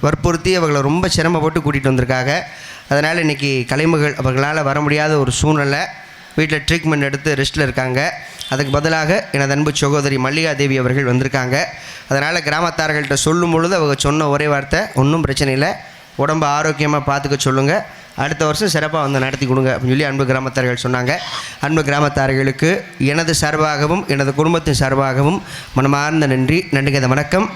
வற்புறுத்தி அவங்களை ரொம்ப சிரமப்பட்டு கூட்டிகிட்டு வந்திருக்காங்க. அதனால் இன்றைக்கி கலைமகள் அவர்களால் வர முடியாத ஒரு சூழ்நிலை, வீட்டில் ட்ரீட்மெண்ட் எடுத்து ரெஸ்ட்டில் இருக்காங்க. அதுக்கு பதிலாக எனது அன்பு சகோதரி மல்லிகாதேவி அவர்கள் வந்திருக்காங்க. அதனால் கிராமத்தார்கள்ட்ட சொல்லும் பொழுது அவங்க சொன்ன ஒரே வார்த்தை, ஒன்றும் பிரச்சனை இல்லை, உடம்பு ஆரோக்கியமாக பார்த்துக்க சொல்லுங்கள், அடுத்த வருஷம் சிறப்பாக வந்து நடத்தி கொடுங்க அப்படின்னு சொல்லி அன்பு கிராமத்தார்கள் சொன்னாங்க. அன்பு கிராமத்தார்களுக்கு எனது சார்பாகவும் எனது குடும்பத்தின் சார்பாகவும் மனமார்ந்த நன்றி வணக்கம்.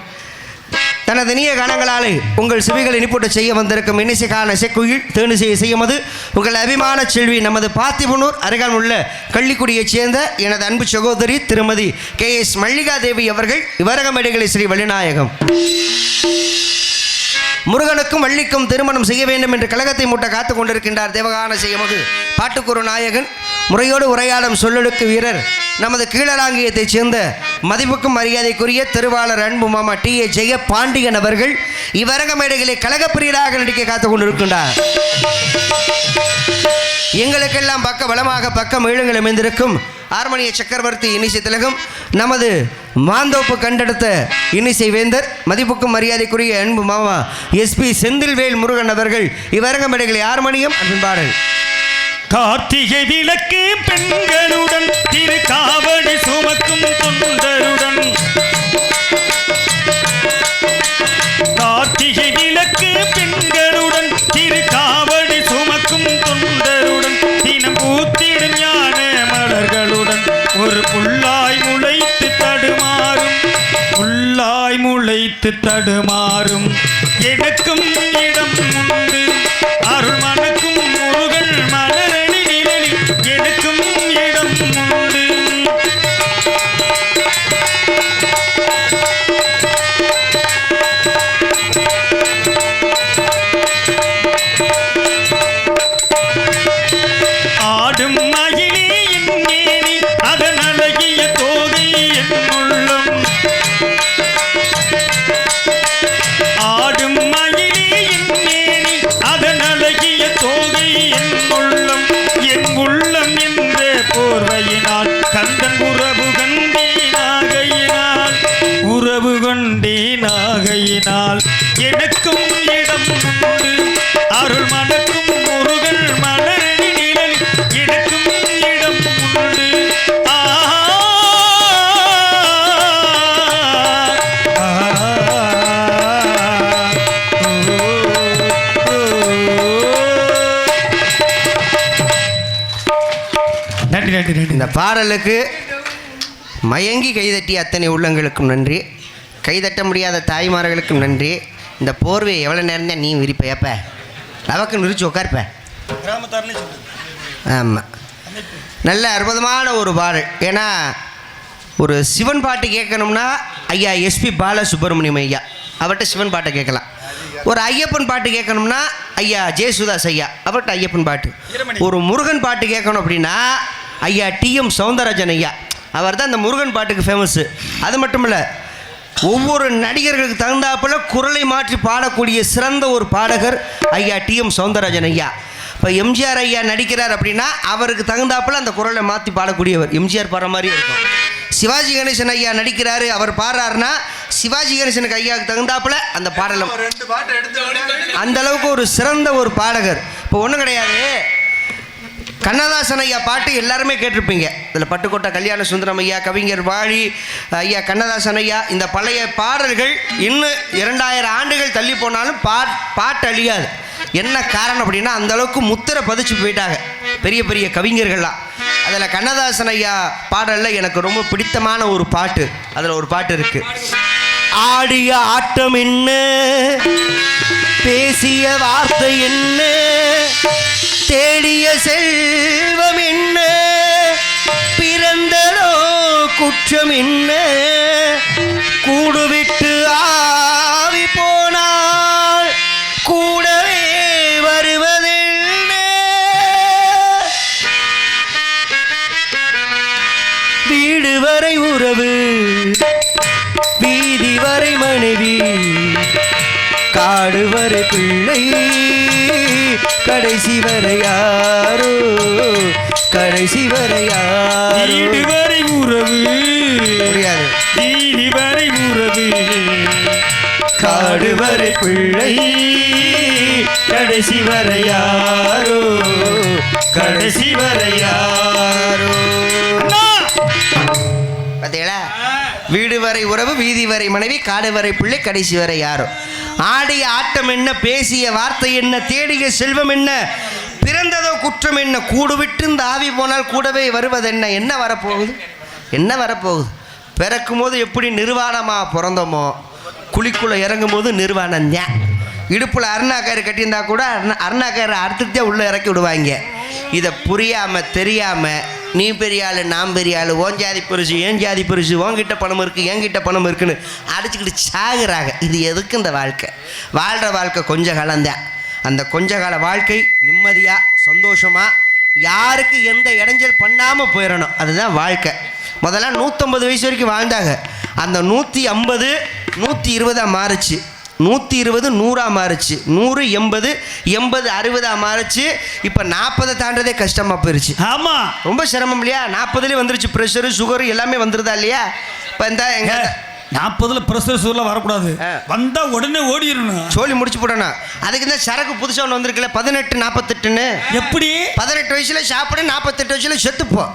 தனது இனிய காலங்களாலே உங்கள் செவிகளை இனிப்பூட்ட செய்ய வந்திருக்கும் இன்னிசைக்கான செக்குயில் தேனிசையை செய்யும்போது உங்கள் அபிமான செல்வி நமது பாத்திபனூர் அருகால் உள்ள கள்ளிக்குடியைச் சேர்ந்த எனது அன்பு சகோதரி திருமதி KS மல்லிகாதேவி அவர்கள் இவரகமேடைகளை ஸ்ரீ வள்ளிநாயகம் முருகனுக்கும் வள்ளிக்கும் திருமணம் செய்ய வேண்டும் என்று கழகத்தை மூட்ட காத்து கொண்டிருக்கின்றார். தேவகான செய்யும்போது பாட்டுக்குரு நாயகன் முறையோடு உரையாடும் சொல்லெடுக்கு வீரர் நமது கீழராங்கியத்தைச் சேர்ந்த மதிப்புக்கும் மரியாதைக்குரிய திருவாளர் அன்பு மாமா TA ஜெயபாண்டியன் அவர்கள் இவ்வரங்க மேடைகளை கழகப்பிரியராக நடிக்க காத்து கொண்டிருக்கின்றார். எங்களுக்கெல்லாம் பக்க பலமாக பக்கம் ஏழுங்கள் அமைந்திருக்கும் ஆர்மணிய சக்கரவர்த்தி இன்னிசை திலகம் நமது மாந்தோப்பு கண்டெடுத்த இன்னிசை வேந்தர் மதிப்புக்கும் மரியாதைக்குரிய அன்பு மாமா SP செந்தில்வேல் முருகன் அவர்கள் இவ்வரங்க மேடைகளை ஆர்மணியம் அன்பார்கள். கார்த்திகை விளக்கு பெண்களுடன் திரு காவடி சுமக்கும் தொண்டருடன், கார்த்திகை விளக்கு பெண்களுடன் திரு காவடி சுமக்கும் தொண்டருடன், தினம் பூத்திடும் ஞான மலர்களுடன் ஒரு புல்லாய் முளைத்து தடுமாறும் எனக்கும் இடம் உண்டு, அருள் மனக்கும் முருகன் மலரணி நிழலில் எனக்கும் இடம் உண்டு. ஆடும் மகிழி என் மேனி அதன் அழகிய தோகை என் உள்ளம், ஆடும் மகிழி என் மேனி அதன் அழகிய தோகை என் உள்ளம், என் உள்ளம் என்ற போர்வையினால் கந்தன் உறவு கொண்டேனாகையினால் எனக்கும் இடம் உண்டு, அருள் மனக்கும் முருகன் மலரணி நிழல் எனக்கும் இடம் உண்டு. நன்றி. இந்த பாடலுக்கு மயங்கி கைதட்டிய அத்தனை உள்ளங்களுக்கும் நன்றி, கைதட்ட முடியாத தாய்மார்களுக்கும் நன்றி. இந்த போர்வையை எவ்வளோ நேரம் தான் நீ விரிப்ப நமக்கு நிறுச்சி உட்கார்ப்ப. ஆமாம், நல்ல அற்புதமான ஒரு பாடல். ஏன்னா ஒரு சிவன் பாட்டு கேட்கணும்னா ஐயா SP பாலசுப்ரமணியம் ஐயா அவர்கிட்ட சிவன் பாட்டை கேட்கலாம். ஒரு ஐயப்பன் பாட்டு கேட்கணும்னா ஐயா ஜெயசுதாஸ் ஐயா அவர்கிட்ட ஐயப்பன் பாட்டு. ஒரு முருகன் பாட்டு கேட்கணும் அப்படின்னா ஐயா TM சௌந்தரராஜன் ஐயா அவர் தான் இந்த முருகன் பாட்டுக்கு ஃபேமஸ்ஸு. அது மட்டும் இல்லை, ஒவ்வொரு நடிகர்களுக்கு தகுந்தாப்பில் குரலை மாற்றி பாடக்கூடிய சிறந்த ஒரு பாடகர் ஐயா TM சௌந்தரராஜன் ஐயா. இப்போ எம்ஜிஆர் ஐயா நடிக்கிறார் அப்படின்னா அவருக்கு தகுந்தாப்பில் அந்த குரலை மாற்றி பாடக்கூடியவர், எம்ஜிஆர் பாடுற மாதிரி இருக்கும். சிவாஜி கணேசன் ஐயா நடிக்கிறாரு, அவர் பாடுறாருன்னா சிவாஜி கணேசனுக்கு ஐயாவுக்கு தகுந்தாப்பில் அந்த பாடலும் அந்த அளவுக்கு ஒரு சிறந்த ஒரு பாடகர். இப்போ ஒன்றும் கிடையாது, கண்ணதாசன் ஐயா பாட்டு எல்லாருமே கேட்டிருப்பீங்க. இதில் பட்டுக்கோட்டை கல்யாண சுந்தரம் ஐயா, கவிஞர் வாழி ஐயா, கண்ணதாசன் ஐயா, இந்த பழைய பாடல்கள் இன்னும் 2000 ஆண்டுகள் தள்ளி போனாலும் பாட்டு அழியாது. என்ன காரணம் அப்படின்னா அந்தளவுக்கு முத்திரை பதிச்சு போயிட்டாங்க பெரிய பெரிய கவிஞர்கள்லாம். அதில் கண்ணதாசன் ஐயா பாடலில் எனக்கு ரொம்ப பிடித்தமான ஒரு பாட்டு, அதில் ஒரு பாட்டு இருக்கு. ஆடிய ஆட்டம் என்ன, பேசிய வார்த்தை என்ன, தேடிய செல்வம் என்ன, பிறந்ததோ குற்றம் என்ன, கூடுவிட்டு ஆவி போனால் கூடவே வருவதென்ன, வீடு வரை உறவு, வீதி வரை மனைவி, காடு வரை பிள்ளை, கடைசி வரை யாரோ, கடைசி வரை யாரோ. வீடு வரை உறவு, புரியாது. வீதி வரை உறவு, காடு வரை பிள்ளை, கடைசி வரை யாரோ, கடைசி வரை யாரோ. பார்த்தீங்களா? வீடு வரை உறவு, வீதி வரை மனைவி, காடு வரை பிள்ளை, கடைசி வரை யாரோ. ஆடிய ஆட்டம் என்ன, பேசிய வார்த்தை என்ன, தேடிய செல்வம் என்ன, பிறந்ததோ குற்றம் என்ன, கூடு விட்டு இந்த ஆவி போனால் கூடவே வருவதென்ன. என்ன வரப்போகுது, என்ன வரப்போகுது? பிறக்கும் போது எப்படி நிர்வாணமாக பிறந்தோமோ, குழிக்குள்ளே இறங்கும் போது நிர்வாணம் தான். இடுப்பில் அருணாக்கயிறு கட்டியிருந்தா கூட அருணாக்கயிறு அறுத்துட்டே உள்ளே இறக்கி விடுவாங்க. இதை புரியாமல் தெரியாமல் நீ பெரிய ஆள், நான் பெரிய ஆள், ஓன் ஜாதி பெருசு, ஏன் ஜாதி பெருசு, உன்கிட்ட பணம் இருக்குது, என்கிட்ட பணம் இருக்குன்னு அடிச்சுக்கிட்டு சாகுறாங்க. இது எதுக்கு இந்த வாழ்க்கை? வாழ்கிற வாழ்க்கை கொஞ்ச காலம்தான். அந்த கொஞ்ச கால வாழ்க்கை நிம்மதியாக சந்தோஷமாக யாருக்கு எந்த இடைஞ்சல் பண்ணாமல் போயிடணும். அதுதான் வாழ்க்கை. முதல்ல 150 வயசு வரைக்கும் வாழ்ந்தாங்க. அந்த 150 120 மாறுச்சு, 120 100 மாறுச்சு, 100 80, 80 60 மாறுச்சு. இப்போ 40 தாண்டதே கஷ்டமாக போயிடுச்சு. ஆமாம், ரொம்ப சிரமம் இல்லையா? 40லேயே வந்துருச்சு. ப்ரெஷரு சுகரு எல்லாமே வந்துருதா இல்லையா? இப்போ இந்த எங்க 40ல் ப்ரெஷர் சுகர்லாம் வரக்கூடாது, வந்தால் உடனே ஓடிடணும், சோழி முடிச்சு போடணும். அதுக்கு தான் சரக்கு புதுசாக ஒன்று வந்திருக்குல்ல, 18 48ன்னு. எப்படி 18 வயசுல சாப்பிடு, 48 வயசுல செத்துப்போ.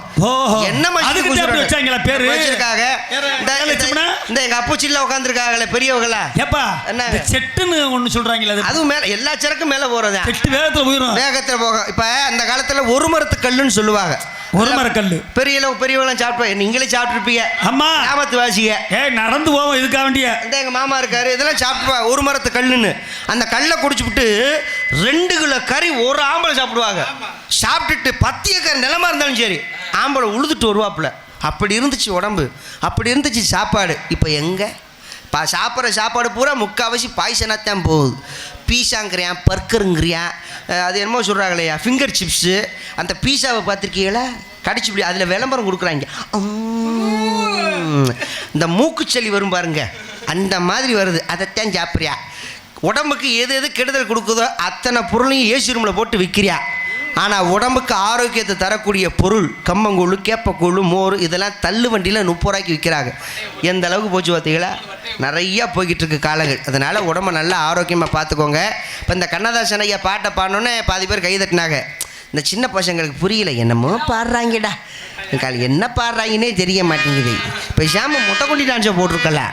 என்ன வச்சாங்களா பேரு வச்சிருக்காங்க? இந்த எங்க அப்பூச்சில உட்காந்துருக்காங்களே பெரியவங்களா, ஏப்பா என்ன செட்டுன்னு ஒன்று சொல்றாங்களே, அதுவும் மேல எல்லா சரக்கும் மேலே போகிறதா, செட்டு வேகத்தில் போயிடும், வேகத்தில் போகும். இப்போ அந்த காலத்தில் ஒரு மரத்து கல்லுன்னு சொல்லுவாங்க. ஒரு மரக்கல்லு பெரியவங்களும் சாப்பிட்டு நீங்களே சாப்பிட்டுருப்பீங்க. அம்மா கிராமத்து வாசிங்க, நடந்து போவோம் இதுக்காக வேண்டிய. இந்த எங்கள் மாமா இருக்காரு, இதெல்லாம் சாப்பிட்டுவா ஒரு மரத்து கல்லுன்னு. அந்த கல்லை குடிச்சுவிட்டு 2 கிலோ கறி ஒரு ஆம்பளை சாப்பிடுவாங்க. சாப்பிட்டுட்டு 10 ஏக்கர் நிலமா இருந்தாலும் சரி ஆம்பளை உழுதுட்டு வருவாப்புல. அப்படி இருந்துச்சு உடம்பு, அப்படி இருந்துச்சு சாப்பாடு. இப்போ எங்கே சாப்பிட்ற சாப்பாடு பூரா முக்கால்வாசி பாய்சனாகத்தான் போகுது. பீஸாங்கிறியான், பர்கருங்கிறியான், அது என்னமோ சொல்கிறாங்களேயா ஃபிங்கர் சிப்ஸு. அந்த பீஸாவை பார்த்துருக்கீங்களா? கடிச்சு இப்படி அதில் விளம்பரம் கொடுக்குறாங்க. இந்த மூக்குச்சளி வரும் பாருங்க, அந்த மாதிரி வருது. அதைத்தான் சாப்பிட்றியா? உடம்புக்கு எது எது கெடுதல் கொடுக்குதோ அத்தனை பொருளையும் ஏசி ரூமில் போட்டு விற்கிறியா. ஆனால் உடம்புக்கு ஆரோக்கியத்தை தரக்கூடிய பொருள் கம்மங்கூழ், கேப்பக்கூழ், மோர் இதெல்லாம் தள்ளு வண்டியில் 30 ரூபாய்க்கு விற்கிறாங்க. எந்த அளவுக்கு போச்சு பார்த்தீங்களா? நிறையா போய்கிட்டு இருக்கு காலங்கள். அதனால் உடம்பை நல்லா ஆரோக்கியமாக பார்த்துக்கோங்க. இப்போ இந்த கண்ணதாசன் ஐயா பாட்டை பாடணுன்னு பாதி பேர் கை தட்டினாங்க. இந்த சின்ன பசங்களுக்கு புரியல, என்னமோ பாடுறாங்கடா, என்ன பாடுறாங்கன்னே தெரிய மாட்டேங்குது. இப்போ ஷாம முட்டைக்குண்டி டான்ஸை போட்டிருக்கலாம்.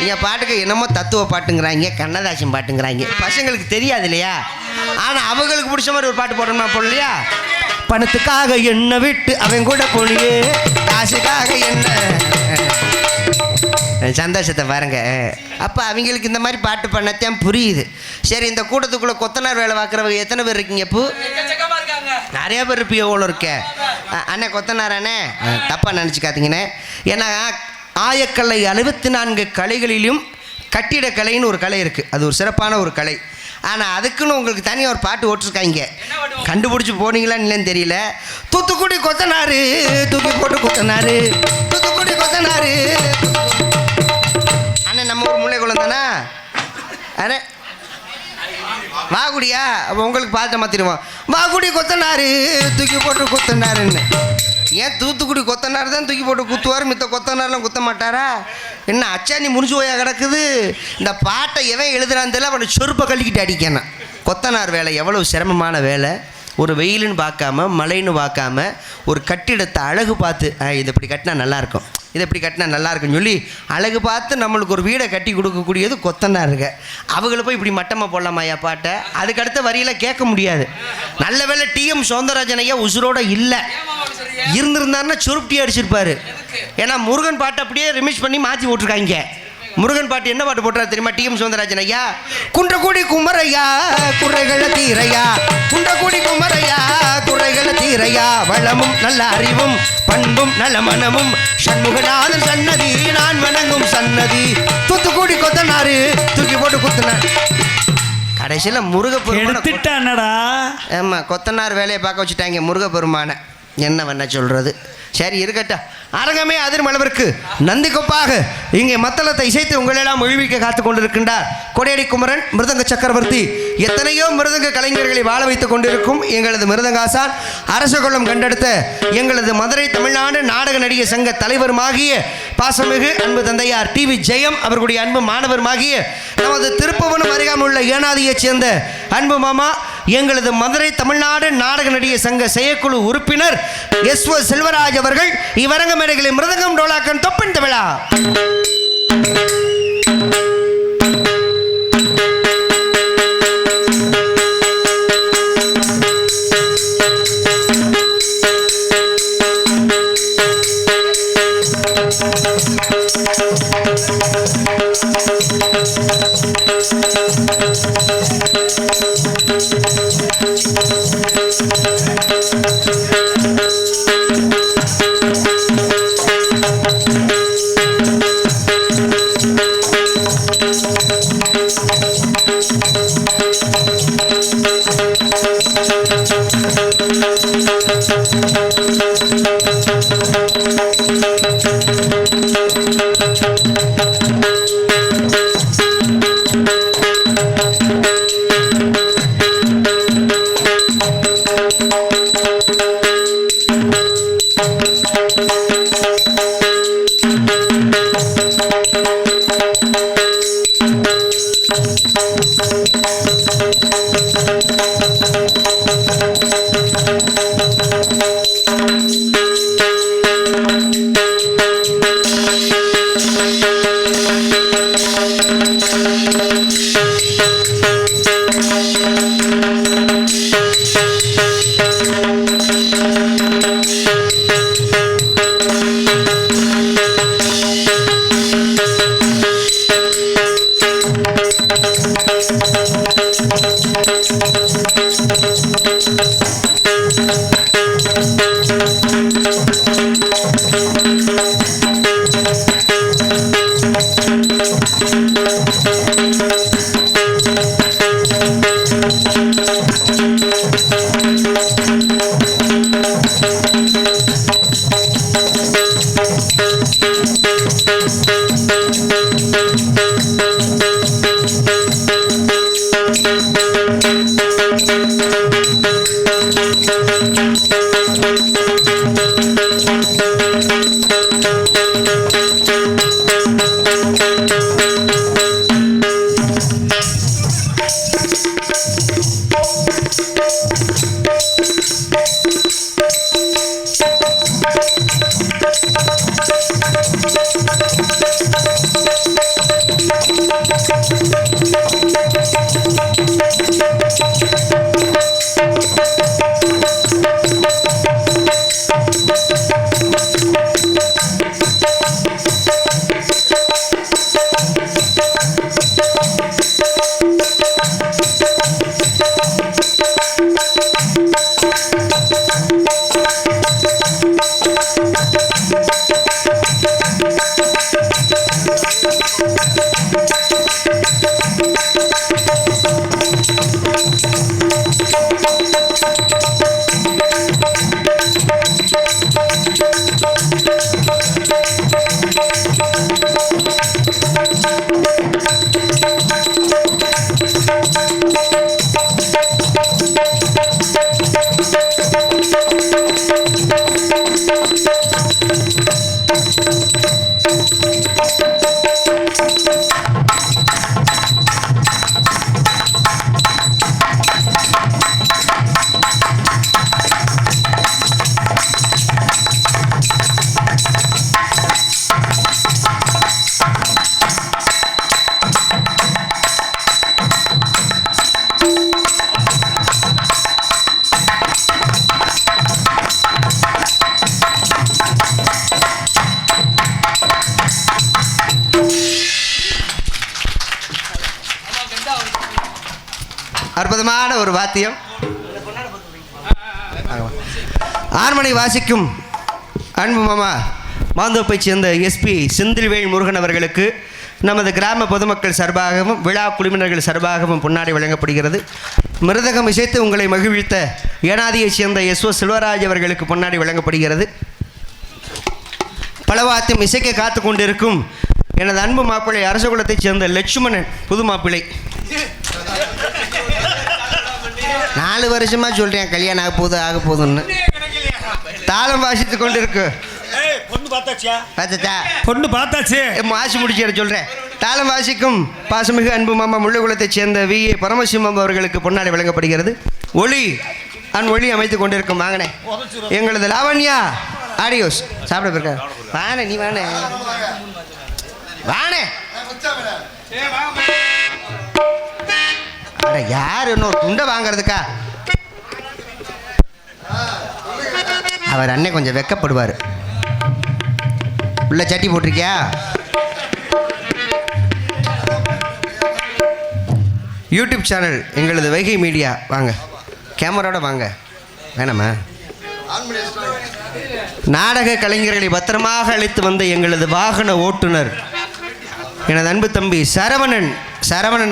என் பாட்டுக்கு என்னமோ தத்துவ பாட்டுங்கிறாங்க, கண்ணதாசன் பாட்டுங்கிறாங்க. பசங்களுக்கு தெரியாது இல்லையா? ஆனால் அவங்களுக்கு பிடிச்ச மாதிரி ஒரு பாட்டு போடணுமா போடலையா? பணத்துக்காக என்ன விட்டு அவன் கூட போனியே, காசுக்காக என்ன சந்தோஷத்தை பாருங்க. அப்போ அவங்களுக்கு இந்த மாதிரி பாட்டு பண்ணத்தான் புரியுது. சரி, இந்த கூட்டத்துக்குள்ளே கொத்தனார் வேலை பார்க்குறவங்க எத்தனை பேர் இருக்கீங்க? இப்போ நிறைய பேர் இருப்பீங்க எவ்வளோ இருக்க அண்ணே கொத்தனார் அண்ணே, தப்பாக நினச்சிக்காதீங்கண்ணே. ஏன்னா ஆயக்கலை 64 கலைகளிலும் கட்டிடக்கலைன்னு ஒரு கலை இருக்குது. அது ஒரு சிறப்பான ஒரு கலை. ஆனால் அதுக்குன்னு உங்களுக்கு தனியாக ஒரு பாட்டு ஓட்டிருக்காங்க. கண்டுபிடிச்சி போனீங்களான்னு இல்லைன்னு தெரியல. தூத்துக்குடி கொத்தனாரு தூக்கி போட்டு கொத்தனாரு, தூத்துக்குடி கொத்தனாரு. அண்ணே நம்ம ஊர் முல்லைக்குளம் தானே அண்ணே? வாகுடியா? அப்போ உங்களுக்கு பாட்டை மாற்றிடுவோம். வாகுடி கொத்தனாரு தூக்கி போட்டு கொத்தனாருன்னு. ஏன் தூத்துக்குடி கொத்தனார் தான் தூக்கி போட்டு குத்துவார், மித்த கொத்தனார்லாம் குத்த மாட்டாரா? என்ன அச்சாணி முடிஞ்சு போயா கிடக்குது? இந்த பாட்டை எவன் எழுதுறான்னு தெரியல, அவனை சொருப்பை கழிக்கிட்டு அடிக்கணும். கொத்தனார் வேலை எவ்வளவு சிரமமான வேலை. ஒரு வெயிலுன்னு பார்க்காம மழைன்னு பார்க்காம ஒரு கட்டிடத்தை அழகு பார்த்து இதை இப்படி கட்டினா நல்லாயிருக்கும், இதை இப்படி கட்டினா நல்லாயிருக்குன்னு சொல்லி அழகு பார்த்து நம்மளுக்கு ஒரு வீடை கட்டி கொடுக்கக்கூடியது கொத்தனாருங்க. அவங்கள போய் இப்படி மட்டமாக போடலாமாயா பாட்டை? அதுக்கடுத்த வரியில் கேட்க முடியாது. நல்ல வேலை டிஎம் சௌந்தரராஜன் ஐயா உசுரோட இல்லை, இருந்திருந்தாருன்னா சுருப்டி அடிச்சிருப்பாரு. ஏன்னா முருகன் பாட்டை அப்படியே ரிமிக்ஸ் பண்ணி மாற்றி போட்டிருக்காங்க. முருகன் பாட்டு என்ன பாட்டு போட்டுறா தெரியுமா? டிஎம் சௌந்தரராஜன் ஐயா, குன்றக்குடி குமரையா குறைகளை தீரையா, குன்றக்குடி குமரையா குறைகள் தீரையா வளமும் நல்ல அறிவும் பண்பும் நல்ல மனமும் சண்முகநாதன் சன்னதி நான் வணங்கும் சன்னதி தூத்துக்குடி கொத்தனாரு தூக்கி போட்டு குத்துனார் கடைசியில் எடுத்துட்டானடா. ஆமா கொத்தனார் வேலையை பார்க்க வச்சுட்டாங்க முருகப்பெருமான என்ன பண்ண சொல்றது. சரி இருக்கட்டும். அரங்கமே அதிர்மளவிற்கு நந்தி கொப்பாக இங்கே மத்தளத்தை இசைத்து உங்களெல்லாம் ஒழிவிக்க காத்து கொண்டிருக்கின்றார் கொடையடி குமரன் மிருதங்க சக்கரவர்த்தி. எத்தனையோ மிருதங்க கலைஞர்களை வாழ வைத்துக் கொண்டிருக்கும் எங்களது மிருதங்காசான் அரச கொள்ளம் கண்டெடுத்த எங்களது மதுரை தமிழ்நாடு நாடக நடிகை சங்க தலைவருமாகிய பாசமிகு அன்பு தந்தையார் டிவி ஜெயம் அவர்களுடைய அன்பு மாணவருமாகிய நமது திருப்பவனம் அருகாமல் உள்ள ஏனாதியைச் சேர்ந்த அன்பு மாமா எங்களது மதுரை தமிழ்நாடு நாடக நடிகை சங்க செயற்குழு உறுப்பினர் எஸ் ஓ செல்வராஜ் அவர்கள் இவரங்க மேடைகளை மிருதங்கம் டோலாக்கன் தொப்பன் தமிழா. அற்புதமான ஒரு வாத்தியம். ஆர்மனை வாசிக்கும் அன்பு மாமா மாந்தோப்பைச் சேர்ந்த எஸ்பி செந்தில்வேல் முருகன் அவர்களுக்கு நமது கிராம பொதுமக்கள் சார்பாகவும் விழா குழுவினர்கள் சார்பாகவும் பொன்னாடை வழங்கப்படுகிறது. மிருதகம் இசைத்து உங்களை மகிழ்வித்த ஏனாதியைச் சேர்ந்த எஸ்ஓ செல்வராஜ் அவர்களுக்கு பொன்னாடை வழங்கப்படுகிறது. பலவாத்தியம் இசைக்க காத்து கொண்டிருக்கும் எனது அன்பு மாப்பிள்ளை அரசகுலத்தைச் சேர்ந்த லட்சுமணன் புது மாப்பிள்ளை. 4 வருஷமாக சொல்கிறேன் கல்யாணம் ஆக போகுதுன்னு. தாளம் வாசித்து கொண்டிருக்கு. பொண்ணு பார்த்தாச்சு. மாசி முடிச்சு சொல்கிறேன். தாளம் வாசிக்கும் பாசமிகு அன்பு மாமா முள்ளுகுளத்தைச் சேர்ந்த VA பரமசிவம் அவர்களுக்கு பொன்னாடை வழங்கப்படுகிறது. ஒளி அமைத்து கொண்டிருக்கும் வாங்கினேன் எங்களது லாவண்யா ஆடியோஸ் சாப்பிட போயிருக்க வானே நீ வானே யார் இன்னொரு துண்டை வாங்கிறதுக்கா? அவர் அண்ணன் கொஞ்சம் வெக்கப்படுவார். உள்ள சட்டி போட்டிருக்கியா? யூடியூப் சேனல் எங்களது வைகை மீடியா வாங்க, கேமராவோட வாங்க. வேணாமா? நாடக கலைஞர்களை பத்திரமாக அழைத்து வந்த எங்களது வாகன ஓட்டுநர் எனது அன்பு தம்பி சரவணன்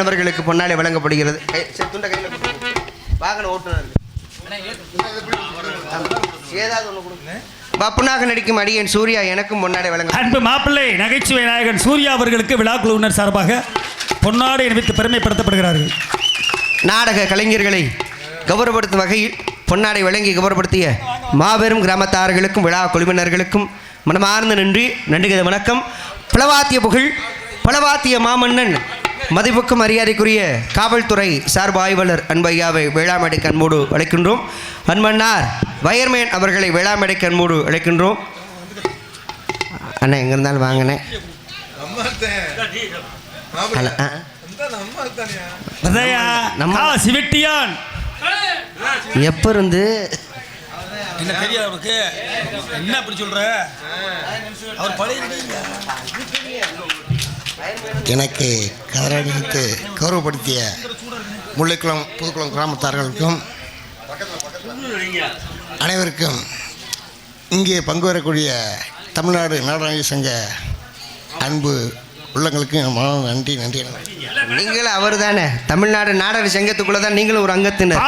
அவர்களுக்கு பொன்னாடை வழங்கப்படுகிறது. வாகன ஓட்டுநர் ஏதாவது ஒன்று கொடுங்க. பப்புனாக நடிக்கும் அடியன் சூர்யா எனக்கும் பொன்னாடை வழங்க. அன்பு மாப்பிள்ளை நகைச்சுவை நாயகன் சூர்யா அவர்களுக்கு விழா குழுவினர் சார்பாக பொன்னாடை அணிவித்து பெருமைப்படுத்தப்படுகிறார்கள். நாடக கலைஞர்களை கௌரவப்படுத்தும் வகையில் பொன்னாடை வழங்கி கௌரவப்படுத்திய மாபெரும் கிராமத்தார்களுக்கும் விழா குழுவினர்களுக்கும் மனமார்ந்த நன்றி வணக்கம். பலவாத்திய புகழ் பலவாத்திய மாமன்னன் மதிப்புக்கும் மரியாதைக்குரிய காவல்துறை சார்பு ஆய்வாளர் அன்பையாவை வேளாமேடைக்கு அன்போடு அழைக்கின்றோம். அன்பண்ணார் வயர்மேன் அவர்களை வேளாமேடைக்கு அன்போடு அழைக்கின்றோம். அண்ணா எங்கே இருந்தாலும் வாங்கினேன். எப்ப இருந்து என்ன தெரியாது அவருக்கு? என்ன அப்படி சொல்ற? அவர் பழைய எனக்கு கதறணித்து கௌரவப்படுத்திய முல்லைக்குளம் புதுக்குளம் கிராமத்தார்களுக்கும் அனைவருக்கும் இங்கே பங்கு வரக்கூடிய தமிழ்நாடு நாடக சங்க அன்பு உள்ளங்களுக்கு நன்றி. நீங்களும் அவர் தானே தமிழ்நாடு நாடக சங்கத்துக்குள்ள தான் நீங்களும் ஒரு அங்கத்தினர்.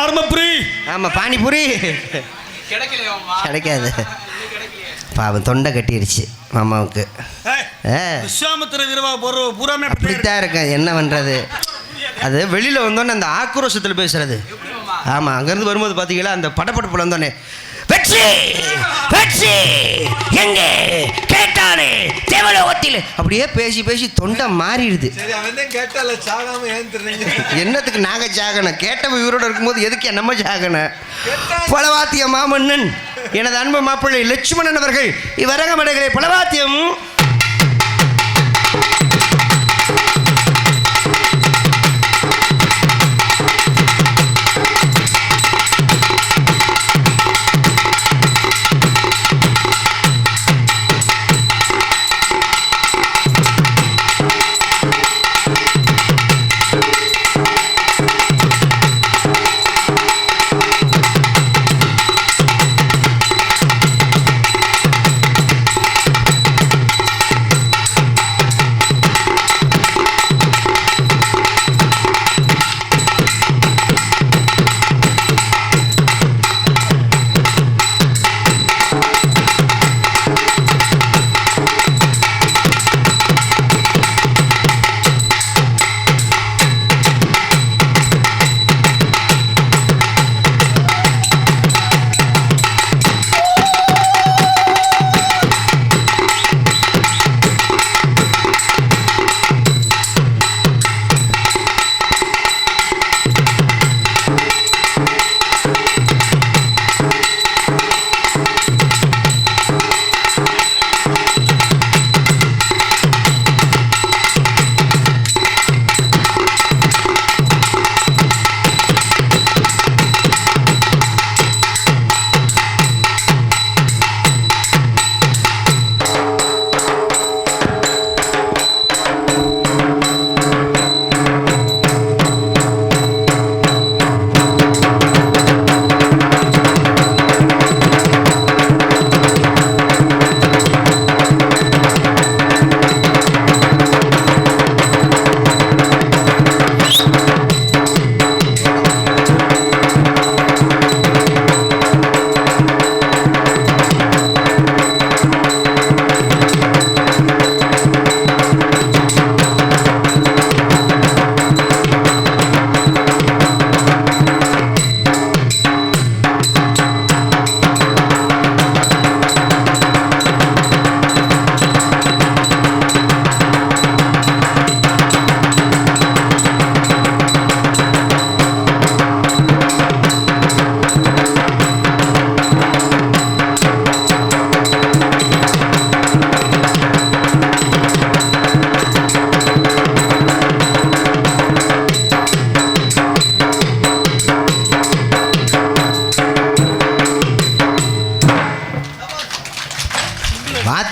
ஆமாம், பானிபூரி கிடைக்காது. பாவம் தொண்டை கட்டிருச்சு மாமாவுக்கு. அப்படித்தான் இருக்கேன், என்ன பண்ணுறது? அது வெளியில் வந்தோடனே அந்த ஆக்ரோஷத்தில் பேசுறது. ஆமாம், அங்கேருந்து வரும்போது பார்த்தீங்களா அந்த படப்படப்பில் வந்தோடனே வெற்றி வெற்றி எங்கே கேட்டானே தேவலோகத்தில் அப்படியே பேசி தொண்டை மாறிடுது. என்னத்துக்கு நாங்க சாகணும்? கேட்டவ இவரோட இருக்கும்போது எதுக்கு நம்ம சாகணும்? பலவாத்திய மாமன்னன் எனது அன்பு மாப்பிள்ளை லட்சுமணன் அவர்கள் இவ்வரங்கமடைகளை பலவாத்தியம்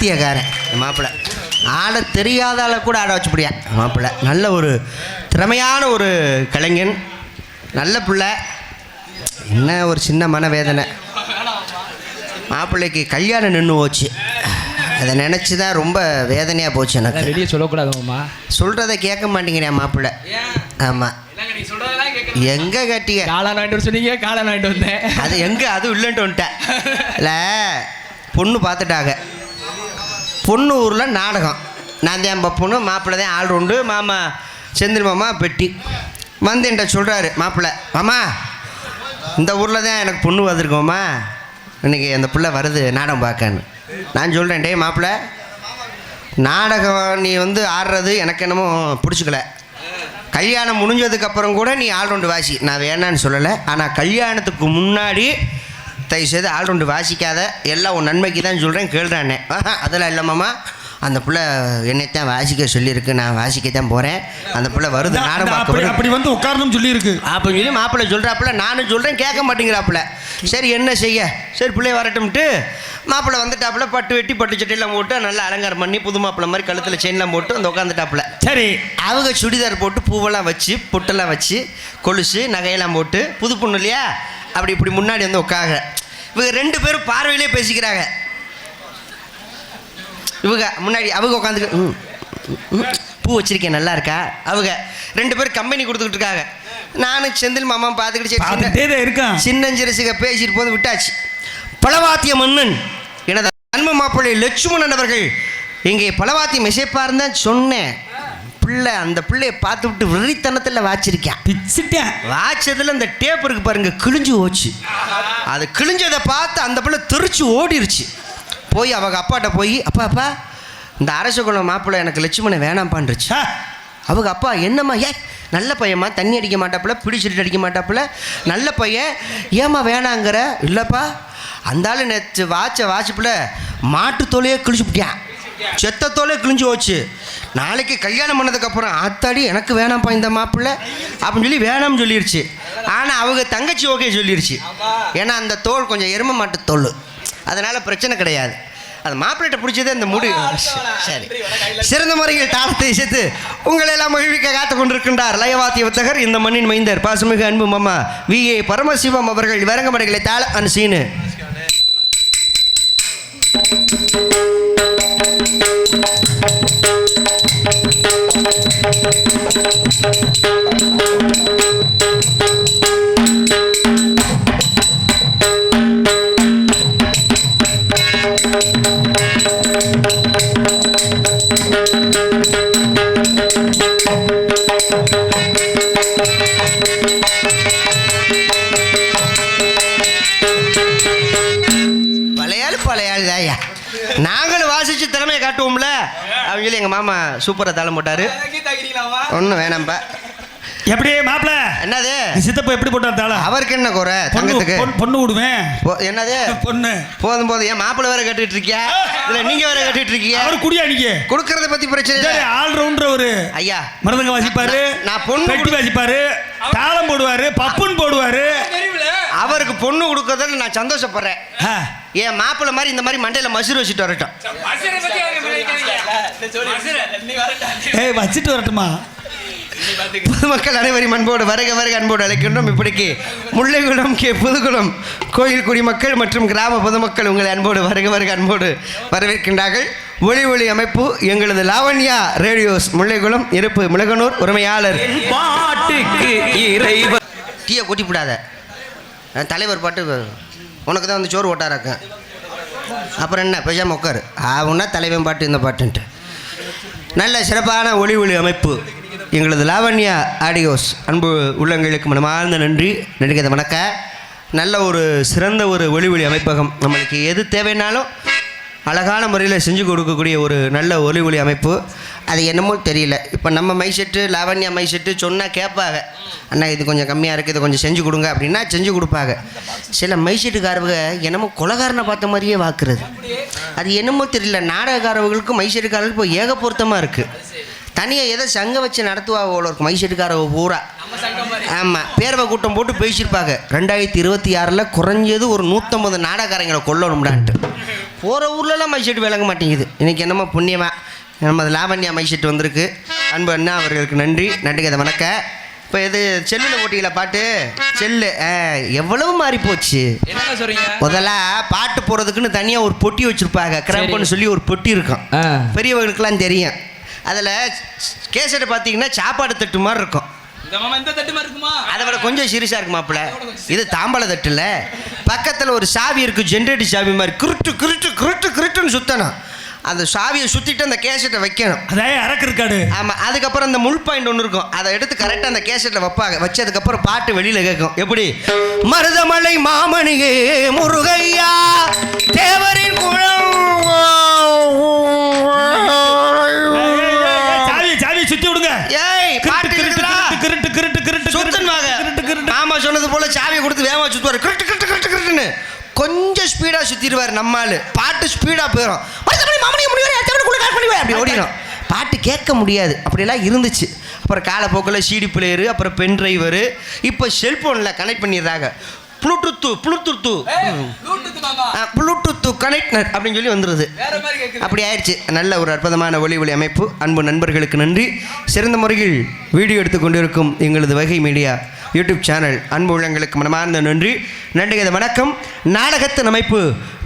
வாத்தியக்காரன் மாப்பிள்ளை. ஆட தெரியாதால கூட ஆட வச்சுப்படியா மாப்பிள்ளை. நல்ல ஒரு திறமையான ஒரு கலைஞன், நல்ல பிள்ளை. என்ன ஒரு சின்ன மனவேதனை, மாப்பிள்ளைக்கு கல்யாணம் நின்று போச்சு. அதை நினச்சி தான் ரொம்ப வேதனையாக போச்சு எனக்கு. வெளியே சொல்லக்கூடாதுமா, சொல்கிறத கேட்க மாட்டேங்கிறேன் மாப்பிள்ளை. ஆமாம், எங்கே கட்டிய காளான் வாங்கிட்டு சொன்னீங்க, காளான் வாங்கிட்டு வந்தேன். அது எங்கே, அதுவும் இல்லைன்ட்டு வந்துட்டேன். இல்லை, பொண்ணு பார்த்துட்டாங்க. பொண்ணு ஊரில் நாடகம். நான் தான் பொண்ணு, மாப்பிள்ளை தான் ஆள் உண்டு. மாமா செந்தில் மாமா பெட்டி வந்து என்கிட்ட சொல்கிறாரு, மாப்பிள்ளை மாமா இந்த ஊரில் தான் எனக்கு பொண்ணு வந்திருக்கோம்மா, இன்றைக்கி அந்த பிள்ளை வருது நாடகம் பார்க்கன்னு. நான் சொல்கிறேன், டே மாப்பிள்ளை, நாடகம் நீ வந்து ஆடுறது எனக்கு என்னமோ பிடிச்சிக்கல. கல்யாணம் முடிஞ்சதுக்கப்புறம் கூட நீ ஆல்ரவுண்டு வாசி, நான் வேணான்னு சொல்லலை. ஆனால் கல்யாணத்துக்கு முன்னாடி தயவுசெய்து ஆல்ரவுண்டு வாசிக்காத, எல்லாம் உன் நன்மைக்கு தான் சொல்கிறேன், கேள்றானே. அதெல்லாம் இல்லைம்மாம்மா, அந்த பிள்ளை என்னைத்தான் வாசிக்க சொல்லியிருக்கு, நான் வாசிக்கத்தான் போகிறேன், அந்த பிள்ளை வருது நாடகம் பார்க்க. அப்படி வந்து உட்காரணும் சொல்லியிருக்கு அப்படின்னு சொல்லி மாப்பிள்ளை சொல்கிறாப்புல. நானும் சொல்கிறேன், கேட்க மாட்டேங்கிறாப்புல. சரி என்ன செய்ய, சரி பிள்ளைய வரட்டும்ட்டு மாப்பிள்ளை வந்துட்டாப்புல. பட்டு வெட்டி பட்டு சட்டையெல்லாம் போட்டு நல்லா அலங்காரம் பண்ணி புது மாப்பிள்ளை மாதிரி கழுத்தில் செயின்லாம் போட்டு வந்து உட்காந்துட்டாப்புல. சரி, அவங்க சுடிதார் போட்டு பூவெல்லாம் வச்சு பொட்டெல்லாம் வச்சு கொலுசு நகையெல்லாம் போட்டு, புது பொண்ணு இல்லையா, அப்படி இப்படி முன்னாடி வந்து உட்காங்க. இவங்க 2 பேரும் பார்வையிலே பேசிக்கிறாங்க. இவங்க முன்னாடி அவங்க உட்காந்துக்க பூ வச்சிருக்கேன் நல்லா இருக்கா. அவங்க 2 பேரும் கம்பெனி கொடுத்துக்கிட்டு இருக்காங்க. நானும் செந்தில் மாமா பார்த்துக்கிட்டு இருக்கான். சின்னஞ்சிரசிக பேசிட்டு போது விட்டாச்சு. பலவாத்திய மன்னன் எனது அன்பு மாப்பிள்ளை லட்சுமணன் அவர்கள் இங்கே பலவாத்தியம் இசைப்பார் தான் சொன்னேன். பிள்ளை அந்த பிள்ளையை பார்த்து விட்டு வெறித்தனத்தில் வாச்சிருக்கேன். வாச்சதில் அந்த டேப் இருக்கு பாருங்க, கிழிஞ்சு போச்சு. அது கிழிஞ்சதை பார்த்து அந்த பிள்ளை தெரிச்சு ஓடிருச்சு. போய் அவங்க அப்பாட்ட போய், அப்பா அப்பா இந்த அரச குலம் மாப்பிள்ளை எனக்கு லட்சுமணன் வேணாம்பான்ருச்சு. அவங்க அப்பா, என்னம்மா, நல்ல பையம்மா, தண்ணி அடிக்க மாட்டாப்புல, பிடிச்சிட்டு அடிக்க மாட்டாப்புல, நல்ல பையன், ஏம்மா வேணாங்கிற. இல்லைப்பா, அந்த ஆள் நேற்று வாட்சப்புல மாட்டு தோலையே கிழிச்சுப்பிட்டியான், செத்த தோலே கிழிஞ்சு போச்சு. நாளைக்கு கல்யாணம் பண்ணதுக்கப்புறம் ஆத்தாடி எனக்கு வேணாம்ப்பா இந்த மாப்பிள்ளை அப்படின்னு சொல்லி வேணாம்னு சொல்லிருச்சு. ஆனால் அவங்க தங்கச்சி ஓகே சொல்லிருச்சு. ஏன்னா அந்த தோல் கொஞ்சம் எரும மாட்டு தோல், அதனால் பிரச்சனை கிடையாது. அது மாப்பிள்ளை பிடிச்சதே அந்த முடி. சரி, சிறந்த முறையில் தாளத்தை இசைத்து உங்களை எல்லாம் மகிழ்விக்க காத்து கொண்டிருக்கின்றார் லயவாத்திய வித்தகர், இந்த மண்ணின் மைந்தர், பாசமிகு அன்பு மாமா VA பரமசிவம் அவர்கள். வரங்கமடைகளை தாள அன் சீனு. பழையாள் தாயா, நாங்களும் வாசிச்சு திறமையை காட்டுவோம்ல அப்படின்னு சொல்லி எங்கள் மாமா சூப்பராக தாளம் போட்டார். ஒன்றும் வேணாம்பா. எப்படி மாப்பிள்ள, என்னது சித்தப்பா எப்படி போட்டார் தாளம்? அவருக்கு என்ன குறை, தங்கத்துக்கு பொண்ணு விடுவேன். என்னது பொண்ணு போதும் போதும், ஏன் மாப்பிள்ளை வேற கட்டிட்டு இருக்கியா, இல்லை நீங்க வேற கட்டிட்டு இருக்கீங்க? அவர் குடியா, நீங்க கொடுக்கறத பத்தி பிரச்சனை இல்லை. ஆல்ரவுண்டர் ஒரு ஐயா, மருதங்க வாசிப்பாரு, நான் பொண்ணு கட்டி வாசிப்பாரு, தாளம் போடுவாரு, பப்புன்னு போடுவாரு. அவருக்கு பொண்ணு கொடுக்கறதுல நான் சந்தோஷப்படுறேன். ஏன் மாப்பிள்ளை மாதிரி இந்த மாதிரி மண்டையில மசூர் வச்சுட்டு வரட்டும். வச்சுட்டு வரட்டுமா? பொதுமக்கள் அனைவரும் அன்போடு வருக வருக அன்போடு அழைக்கின்றோம். இப்படிக்கு முல்லைக்குளம் புதுக்குளம் கோயில் குடிமக்கள் மற்றும் கிராம பொதுமக்கள் உங்களை அன்போடு வருக வருக அன்போடு வரவேற்கின்றார்கள். ஒளி ஒளி அமைப்பு எங்களது லாவண்யா ரேடியோஸ் முல்லைக்குளம் இருப்பு முலகனூர் உரிமையாளர். பாட்டுக்கு இறைவன் டீயை கூட்டி விடாத, தலைவர் பாட்டு உனக்கு தான் வந்து சோறு ஓட்டாராக்க. அப்புறம் என்ன பேசாமல் உட்காரு, ஆகுன்னா தலைவன் பாட்டு இந்த பாட்டுன்ட்டு. நல்ல சிறப்பான ஒளி ஒளி அமைப்பு எங்களது லாவண்யா ஆடியோஸ். அன்பு உள்ளங்களுக்கு மனமார்ந்த நன்றி, நடிகத வணக்க. நல்ல ஒரு சிறந்த ஒரு ஒளி ஒளி அமைப்பகம். நம்மளுக்கு எது தேவைன்னாலும் அழகான முறையில் செஞ்சு கொடுக்கக்கூடிய ஒரு நல்ல ஒளி ஒளி அமைப்பு. அது என்னமோ தெரியல, இப்போ நம்ம மைசெட்டு லாவண்யா மைசெட்டு சொன்னால் கேட்பாங்க, அண்ணா இது கொஞ்சம் கம்மியாக இருக்குது, இதை கொஞ்சம் செஞ்சு கொடுங்க அப்படின்னா செஞ்சு கொடுப்பாங்க. சில மைசெட்டுக்காரவங்க என்னமோ கொலகாரனை பார்த்த மாதிரியே வாக்குறது. அது என்னமோ தெரியல, நாடகக்காரவங்களுக்கும் மைசெட்டுக்காரர்களுக்கு இப்போ ஏக பொருத்தமாக இருக்குது. தனியாக எதை சங்க வச்சு நடத்துவாங்க இருக்கு மைசெட்டுக்காரவங்க பூரா. ஆமாம், பேரவை கூட்டம் போட்டு பேசியிருப்பாங்க, 2026 குறைஞ்சது ஒரு 150 நாடகக்காரங்களை கொல்லணும்டான்ட்டு. போகிற ஊர்லலாம் மை செட்டு விளங்க மாட்டேங்குது. இன்றைக்கி என்னமோ புண்ணியமா நமது லாவண்யா மை செட்டு வந்திருக்கு. அன்பு அண்ணா அவர்களுக்கு நன்றி. நன்றிக்கு அதை வணக்க. இப்போ இது செல்லில் போட்டிங்களா பாட்டு? செல்லு எவ்வளவு மாறி போச்சு. என்னங்க சொல்றீங்க? முதல்ல பாட்டு போடுறதுக்குன்னு தனியாக ஒரு பொட்டி வச்சுருப்பாங்க. கிராம்ப்னு சொல்லி ஒரு பொட்டி இருக்கும். பெரியவர்களுக்கெல்லாம் தெரியும். அதில் கேசட்டை பார்த்தீங்கன்னா சாப்பாடு தட்டு மாதிரி இருக்கும். அதை விட கொஞ்சம் சீரியஸாக இருக்கு மாப்பிள்ள. இது தாம்பழ தட்டுல பக்கத்தில் ஒரு சாவி இருக்குது. ஜென்ரேட்டர் சாவி மாதிரி கிருட்டு கிருட்டு கிருட்டு கிருட்டுன்னு சுற்றணும். அந்த சாவியை சுற்றிட்டு அந்த கேசட்டை வைக்கணும். அதான் அரக்கு இருக்காடு. ஆமாம். அதுக்கப்புறம் அந்த முள் பாயிண்ட் ஒன்று இருக்கும். அதை எடுத்து கரெக்டாக அந்த கேசட்டில் வைப்பாங்க. வச்சதுக்கப்புறம் பாட்டு வெளியில் கேட்கும். எப்படி? மருதமலை மாமணியே முருகையா தேவரின் குழம் சாவி சுத்தி விடுங்க. ஏய் பாட்டு கிருட்டு கிருட்டு கிருட்டு சுத்தன்வாங்க. ஆமா சொன்னது போல சாவியை கொடுத்து வேகமாக சுற்றுவார். கிருட்டு கிருட்டு கிருட்டு கிருட்டுன்னு கொஞ்சம் ஸ்பீடாக சுற்றிடுவார். நம்மால் பாட்டு ஸ்பீடாக போயிடும். அப்படி ஓடிடும். பாட்டு கேட்க முடியாது. அப்படியெல்லாம் இருந்துச்சு. அப்புறம் காலப்போக்கில் சிடி பிளேயரு, அப்புறம் பென் டிரைவரு, இப்போ செல்ஃபோனில் கனெக்ட் பண்ணிடுறாங்க. ப்ளூடூத்து கனெக்டர் அப்படின்னு சொல்லி வந்துடுது. அப்படி ஆயிடுச்சு. நல்ல ஒரு அற்புதமான ஒளி அமைப்பு. அன்பு நண்பர்களுக்கு நன்றி. சிறந்த முறையில் வீடியோ எடுத்துக்கொண்டிருக்கும் எங்களது வகை மீடியா யூடியூப் சேனல் அன்பு உள்ளங்களுக்கு மனமார்ந்த நன்றி. நன்றிகத வணக்கம். நாடகத்தின் அமைப்பு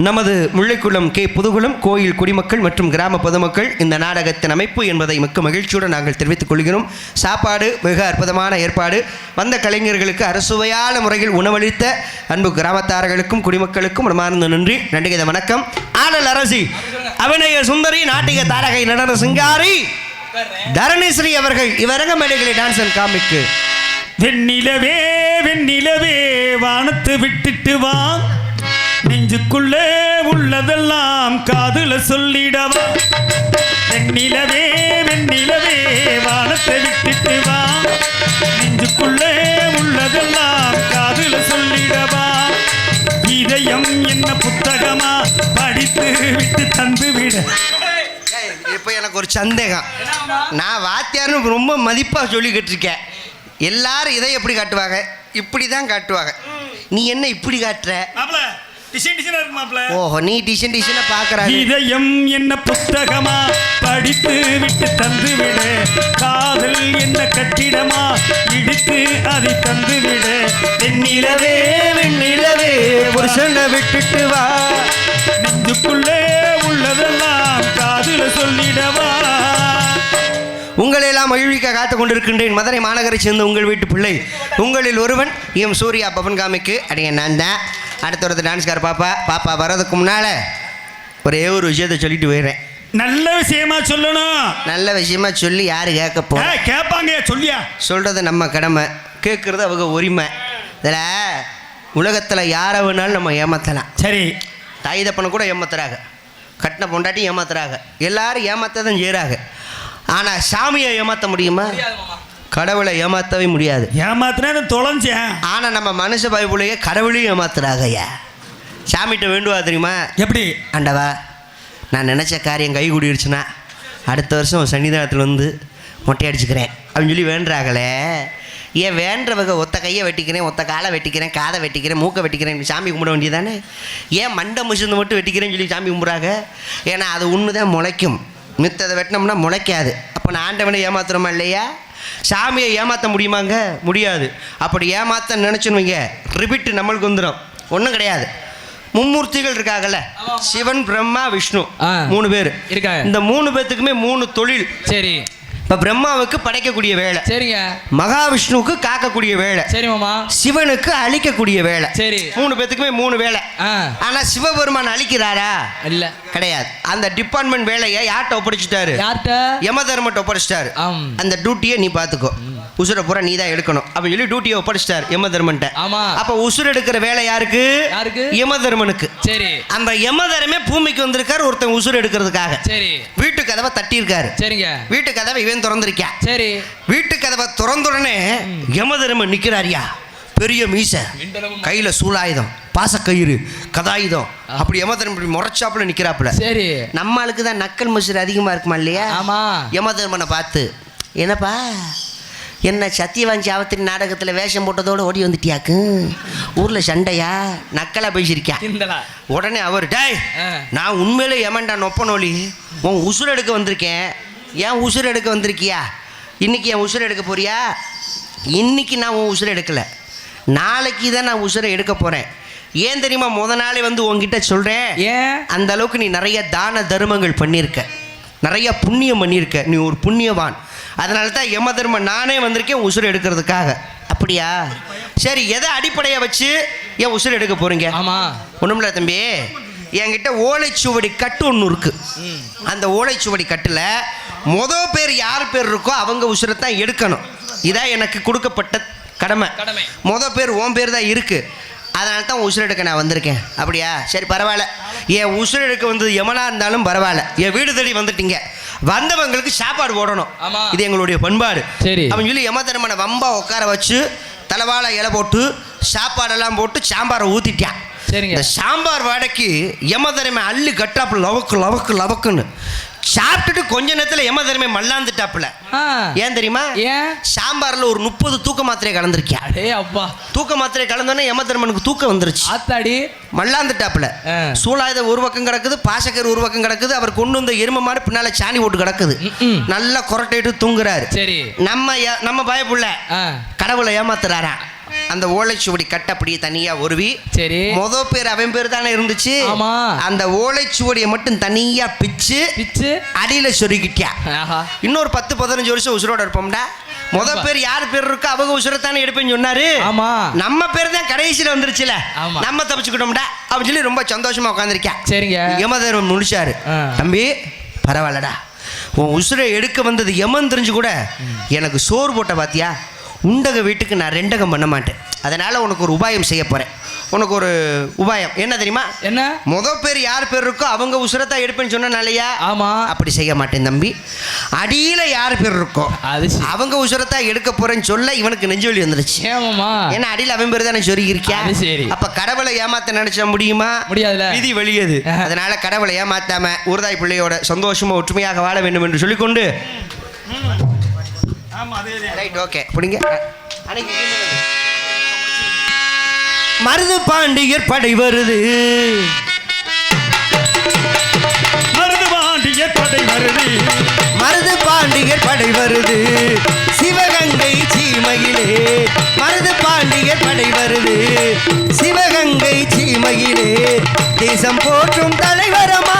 நமது முல்லைக்குளம் கே புதுகுளம் கோயில் குடிமக்கள் மற்றும் கிராம பொதுமக்கள். இந்த நாடகத்தின் அமைப்பு என்பதை மிக்க மகிழ்ச்சியுடன் நாங்கள் தெரிவித்துக் கொள்கிறோம். சாப்பாடு மிக அற்புதமான ஏற்பாடு. வந்த கலைஞர்களுக்கு அறுசுவையான முறையில் உணவளித்த அன்பு கிராமத்தார்களுக்கும் குடிமக்களுக்கும் மனமார்ந்த நன்றி. நன்றிகத வணக்கம். ஆடல் அரசி, அபிநய சுந்தரி, நாட்டிக தாரகை, நடன சிங்காரி தரணிஸ்ரீ அவர்கள் இவரங்க மேடைகளை டான்ஸ் அண்ட் காமிக்கு. வெண்ணிலவே வெண்ணிலவே வானத்து விட்டுட்டு வா, நெஞ்சுக்குள்ளே உள்ளதெல்லாம் காதுல சொல்லிடவா. வெண்ணிலவே வெண்ணிலவே வானத்தை விட்டுட்டு வா, நெஞ்சுக்குள்ளே உள்ளதெல்லாம் காதுல சொல்லிடவா. இதயம் என்ன புத்தகமா படித்து விட்டு தந்து விட. இப்போ எனக்கு ஒரு சந்தேகம். நான் வாத்தியார்னு ரொம்ப மதிப்பாக சொல்லிக்கிட்டு இருக்கேன். எல்லாரும் இதை எப்படி காட்டுவாங்க? இப்படி தான் காட்டுவாங்க. நீ என்ன இப்படி காட்டுற? ஓஹோ, நீ டிசைன் டிசைனை பார்க்குறாங்க. இதயம் என்ன புத்தகமா படித்து விட்டு தந்து விடு, காதல் என்ன கட்டிடமா இடித்து அதை தந்து விடு. வெண்ணிலவே வெண்ணிலவே புருஷனை விட்டுட்டு வா, நெஞ்சுக்குள்ளே உள்ளதெல்லாம் காதுல சொல்லிடவா. உங்களையெல்லாம் மகிழ்விக்க காத்து கொண்டிருக்கின்றேன். மதுரை மாநகரை சேர்ந்த உங்கள் வீட்டு பிள்ளை, உங்களில் ஒருவன் எம் சூர்யா பவன் காமிக்கு. அடிங்க நான் தான். அடுத்த ஒருத்தர் டான்ஸ்கார் பாப்பா வர்றதுக்கு முன்னால் ஒரே ஒரு விஷயத்தை சொல்லிட்டு போயிடுறேன். நல்ல விஷயமா சொல்லணும். நல்ல விஷயமா சொல்லி யாரு கேட்க போ கேட்பாங்க. சொல்லியா சொல்றது நம்ம கடமை, கேட்குறது அவங்க உரிமை. இதில் உலகத்தில் யாரை வேணாலும் நம்ம ஏமாற்றலாம். சரி, தாய் தப்பனை கூட ஏமாத்துறாங்க, கட்டின பொண்டாட்டி ஏமாத்துறாங்க, எல்லாரும் ஏமாத்த தான் செய்கிறாங்க. ஆனால் சாமியை ஏமாற்ற முடியுமா? கடவுளை ஏமாற்றவே முடியாது. ஏமாத்தினா தொலைஞ்சேன். ஆனால் நம்ம மனுஷ பைபிளையே கடவுளையும் ஏமாத்துறாங்கய்யா. சாமிகிட்ட வேண்டுவா தெரியுமா? எப்படி? ஆண்டவா, நான் நினச்ச காரியம் கை கூடிடுச்சுன்னா அடுத்த வருஷம் சன்னிதானத்தில் வந்து மொட்டை அடிச்சுக்கிறேன் அப்படின்னு சொல்லி வேண்டுறாங்களே. ஏன் வேண்டவங்க ஒத்த கையை வெட்டிக்கிறேன், ஒத்த காலை வெட்டிக்கிறேன், காதை வெட்டிக்கிறேன், மூக்கை வெட்டிக்கிறேன் சாமி கும்பிட வேண்டியதானே? ஏன் மண்டை முசிந்து மட்டும் வெட்டிக்கிறேன்னு சொல்லி சாமி கும்பிட்றாங்க? ஏன்னா அது ஒன்று தான் முளைக்கும், மித்ததை வெட்டினோம்னா முளைக்காது. அப்போ நான் ஆண்டவனை ஏமாத்துறோமா இல்லையா? சாமியை ஏமாற்ற முடியுமாங்க? முடியாது. அப்படி ஏமாற்ற நினச்சுன்னு வைங்க, ரிப்பீட்டு நம்மளுக்கு வந்துடும். ஒன்றும் கிடையாது. மும்மூர்த்திகள் இருக்காங்கல்ல, சிவன் பிரம்மா விஷ்ணு, 3 பேர் இருக்காங்க. இந்த 3 பேர்த்துக்குமே 3 தொழில். சரி. இப்போ பிரம்மாவுக்கு படைக்கக்கூடிய வேலை, சரிங்க. மகாவிஷ்ணுவுக்கு காக்கக்கூடிய வேலை, சரி மாமா. சிவனுக்கு அழிக்கக்கூடிய வேலை, சரி. 3 பேத்துக்குமே 3 வேலை. ஆனா சிவபெருமான் அழிக்கிறாரா? இல்ல, கிடையாது. அந்த டிபார்ட்மெண்ட் வேலையை யார்கிட்ட ஒப்படைச்சிட்டாரு? யமதர்மட்ட ஒப்படைச்சிட்டாரு. அந்த டியூட்டியை நீ பார்த்துக்கோ, உசுரை பூரா நீ தான் எடுக்கணும் அப்படின்னு சொல்லி டியூட்டியை ஒப்படைச்சிட்டாரு யமதர்மன்ட்ட. அப்ப உசுர் எடுக்கிற வேலை யாருக்கு? யமதர்மனுக்கு. சரி. அந்த யமதர்மே பூமிக்கு வந்திருக்காரு ஒருத்தன் உசுர் எடுக்கிறதுக்காக. சரி. வீட்டு கதவை தட்டி இருக்காரு. சரிங்க. வீட்டு கதவை இவன் திறந்திருக்கா. சரி. வீட்டு கதவை திறந்த உடனே யமதர்மன் நிக்கிறாரியா, பெரிய மீசை, கையில சூலாயுதம், பாசக்கயிறு, கதாயுதம், அப்படி யமதர்மன் இப்படி முறைச்சாப்புல நிக்கிறாப்புல. சரி. நம்மளுக்கு தான் நக்கல் மசுறு அதிகமா இருக்குமா இல்லையா? ஆமா. யமதர்மனை பார்த்து, என்னப்பா என்ன சத்தியவான் சாவத்திரி நாடகத்தில் வேஷம் போட்டதோடு ஓடி வந்துட்டியாக்கு? ஊரில் சண்டையா நக்கலா பேசியிருக்கியா? இந்தடா. உடனே அவர் டேய் நான் உண்மையிலே ஏமாண்டா நொப்பனோலி உன் உசுர் எடுக்க வந்திருக்கேன். ஏன் உசுர் எடுக்க வந்திருக்கியா? இன்னைக்கு என் உசுர் எடுக்க போறியா? இன்னைக்கு நான் உன் உசுரை எடுக்கலை, நாளைக்கு தான் நான் உசுரை எடுக்க போகிறேன். ஏன் தெரியுமா? நாளே வந்து உங்ககிட்ட சொல்கிறேன். ஏன்? அந்த அளவுக்கு நீ நிறைய தான தர்மங்கள் பண்ணியிருக்க, நிறைய புண்ணியம் பண்ணியிருக்க, நீ ஒரு புண்ணியவான். அதனால தான் யம தர்மம் நானே வந்திருக்கேன் உசுரை எடுக்கிறதுக்காக. அப்படியா? சரி, எதை அடிப்படையை வச்சு என் உசுரை எடுக்க போகிறீங்க? ஆமாம். ஒன்றுமில்ல தம்பி, என்கிட்ட ஓலைச்சுவடி கட்டு ஒன்று இருக்குது. அந்த ஓலைச்சுவடி கட்டில் பேர் யார் பேர் இருக்கோ அவங்க உசுரை தான் எடுக்கணும். இதான் எனக்கு கொடுக்கப்பட்ட கடமை. பேர் ஓம் பேர் தான் இருக்குது, அதனால தான் உசுரை எடுக்க நான் வந்திருக்கேன். அப்படியா? சரி பரவாயில்ல, என் உசுரை எடுக்க வந்தது எமனாக இருந்தாலும் பரவாயில்ல, என் வீடு தேடி வந்துட்டீங்க, வந்தவங்களுக்கு சாப்பாடு போடணும், இது எங்களுடைய பண்பாடு. சரி அப்படின்னு சொல்லி யம தர்மனை வம்பா உட்கார வச்சு தலைவாழை இலை போட்டு சாப்பாடெல்லாம் போட்டு சாம்பாரை ஊற்றிட்டான். சரிங்க. இந்த சாம்பார் வாடைக்கு யம தர்ம அள்ளு கட்டாப்புல லவக்கு லவக்கு லவக்குன்னு சாப்பிட்டுட்டு கொஞ்ச நேரத்தில் யம தர்ம மல்லாந்துட்டாப்புல. ஏன் தெரியுமா? ஏன்? சாம்பாரில் ஒரு 30 தூக்க மாத்திரையை கலந்துருக்கியா? அடே அப்பா. தூக்க மாத்திரை கலந்தோடனே யம தர்மனுக்கு தூக்கம் வந்துருச்சு. ஆத்தாடி மல்லாந்துட்டாப்புல. சூலாயுதம் ஒரு பக்கம் கிடக்குது, பாசக்கர் ஒரு பக்கம் கிடக்குது, அவர் கொண்டு வந்த எரும மாடு பின்னால சாணி போட்டு கிடக்குது. நல்லா கொரட்டையிட்டு தூங்குறாரு. சரி, நம்ம பயப்புள்ள கடவுளை ஏமாத்துறாரா? அந்த ஓலைச்சுவடி கட்ட அப்படியே தனியா உருவி, சரி பேர் அவன் பேர் தானே இருந்துச்சு, அந்த ஓலைச்சுவடியை மட்டும் தனியா பிச்சு அடியில சொருகிட்டியா. இன்னொரு 10-15 வருஷம் உசுரோட இருப்போம்டா. பேர் யார் பேர் இருக்கோ அவங்க உசுரத்தானே எடுப்பேன்னு சொன்னாரு. நம்ம பேர் தான் கடைசியில வந்துருச்சுல, நம்ம தப்பிச்சுக்கிட்டோம்டா அப்படின்னு சொல்லி ரொம்ப சந்தோஷமா உட்காந்துருக்கா. சரிங்க. யமதர்மன் முடிச்சாரு. தம்பி பரவாயில்லடா, உன் உசுரை எடுக்க வந்தது யமன் தெரிஞ்சு கூட எனக்கு சோறு போட்ட பாத்தியா, உண்டக வீட்டுக்கு நான் ரெண்டகம் பண்ண மாட்டேன். அதனால் உனக்கு ஒரு உபாயம் செய்ய போகிறேன். உனக்கு ஒரு உபாயம் என்ன தெரியுமா? என்ன? பேர் யார் பேர் இருக்கோ அவங்க உசுரத்தா எடுப்பேன்னு சொன்னாலையா? ஆமாம். அப்படி செய்ய மாட்டேன் தம்பி. அடியில் யார் பேர் இருக்கோ அவங்க உசுரத்தா எடுக்க போகிறேன்னு சொல்ல இவனுக்கு நெஞ்சு வலி வந்துருச்சு. ஏன்னா அடியில் அவன் பேர் தானே சொருகிருக்கியா. அப்போ கடவுளை ஏமாத்த நினைச்சா முடியுமா? முடியாது, விதி வெளியது. அதனால கடவுளை ஏமாத்தாம ஊர்தாய் பிள்ளையோட சந்தோஷமா ஒற்றுமையாக வாழ வேண்டும் என்று சொல்லிக்கொண்டு மருது பாண்டியர் படை வருது, மருது பாண்டியர் படை வருது, மருது பாண்டியர் படை வருது, சிவகங்கை சீமையிலே மருது பாண்டியர் படை வருது, சிவகங்கை சீமையிலே தேசம் போற்றும் தலைவரமா,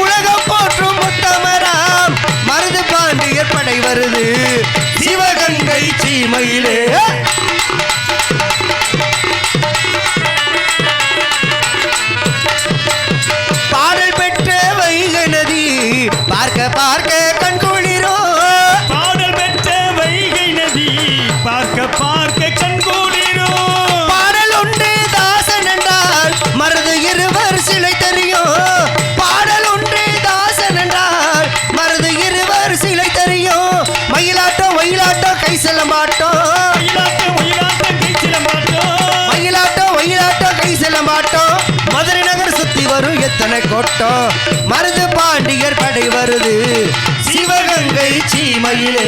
உலகம் போற்றும் முத்தமராம், மருது பாண்டியர் படை வருது, சிவகங்கை சீமையிலே. பாடல் பெற்ற வைகை நதி பார்க்க பார்க்க கண்குளிரோ, பாடல் பெற்ற வைகை நதி பார்க்க பார்க்க கண்குளிரோ, பாடல் உண்டு தாசன் என்றால் மருது இருவர் சிலை தெரியும், பாடல் உண்டு தாசன் என்றால் மருது இருவர் சிலை தெரியும், மயிலாட்டம் ஒயிலாட்டம் கை செல்ல மாட்டோம், ஒயிலாட்டம் ஒயிலாட்டம் கை செல்ல மாட்டோம், மயிலாட்டம் ஒயிலாட்டம் கை செல்ல மாட்டோம், மதுரை நகர் சுத்தி வரும் எத்தனை கோட்டம், மருது பாண்டியர் படை வருது, சிவகங்கை சீமையிலே.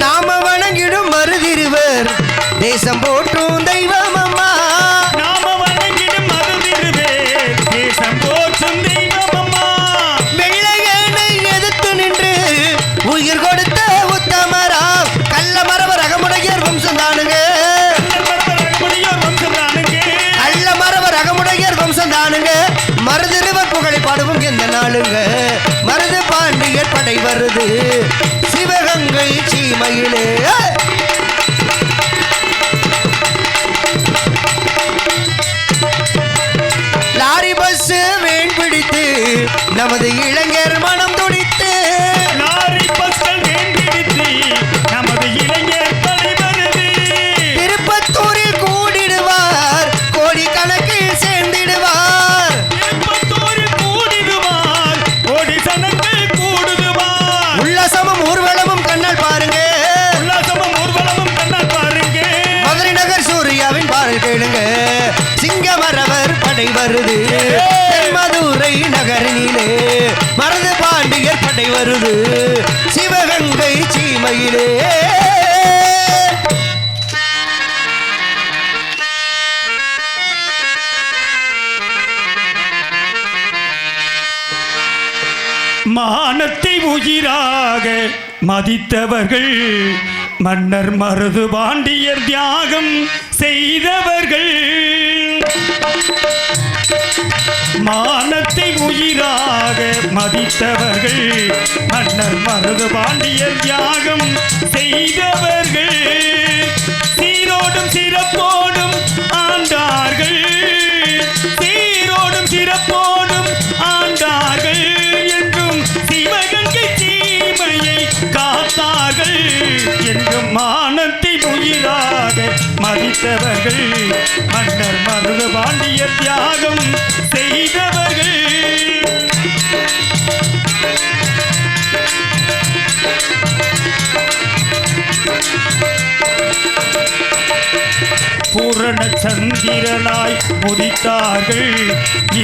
நாம வணங்கிடும் மருதிருவர் தேசம் போற்றும் தெய்வம் அம்மா, நாம வணங்கிடும் மருதிருவர் தேசம் போற்றும் தெய்வம் அம்மா, வெள்ளையனை எதிர்த்து நின்று உயிர் கொடுத்த உத்தமராம், கள்ள மரப ரகமுடையர் வம்சம் தானுங்க, கள்ள மரப ரகமுடையர் வம்சம் தானுங்க, மருதிருவர் புகழை பாடுவோம் எந்த நாளுங்க, மருது பாண்டியர் படை வருது, சிவகங்கை சீமையிலே. லாரி பஸ் வேன் பிடித்து நமது இளைஞர் மனம் துடித்து, லாரி பஸ்கள் வேன் பிடித்து நமது இளைஞர் படை வருது, திருப்பத்தூரில் கூடிடுவார் கோடி கணக்கில் சேர்ந்திடுவார், திருப்பத்தூரில் கூடிடுவார் கோடி கணக்கில் கூடுவார், உல்லாசமும் ஊர்வலமும் கண்ணால் பாருங்க, உல்லாசமும் ஊர்வலமும் கண்ணால் பாருங்க, மதுரை நகர் சூர்யாவின் பாடல் கேளுங்க, சிங்கமரவர் படை வருது மதுரை நகரினிலே மருது பாண்டியர் படை வருது சிவகங்கை சீமையிலே மானத்தை உயிராக மதித்தவர்கள் மன்னர் மருது பாண்டியர் தியாகம் செய்தவர்கள் மானத்தை உயிராக மதித்தவர்கள் மன்னர் மருது பாண்டியர் தியாகம் செய்தவர்கள் சீரோடும் சிறப்போடும் ஆண்டார்கள் சீரோடும் சிறப்போடும் ஆண்டார்கள் என்றும் சிவகங்கை சீமையை காத்தார்கள் என்றும் மானத்தை உயிராக மதித்தவர்கள் மன்னர் மருது பாண்டியர் தியாகம் செய்தவர்கள் பூரண சந்திரனாய் உதித்தார்கள்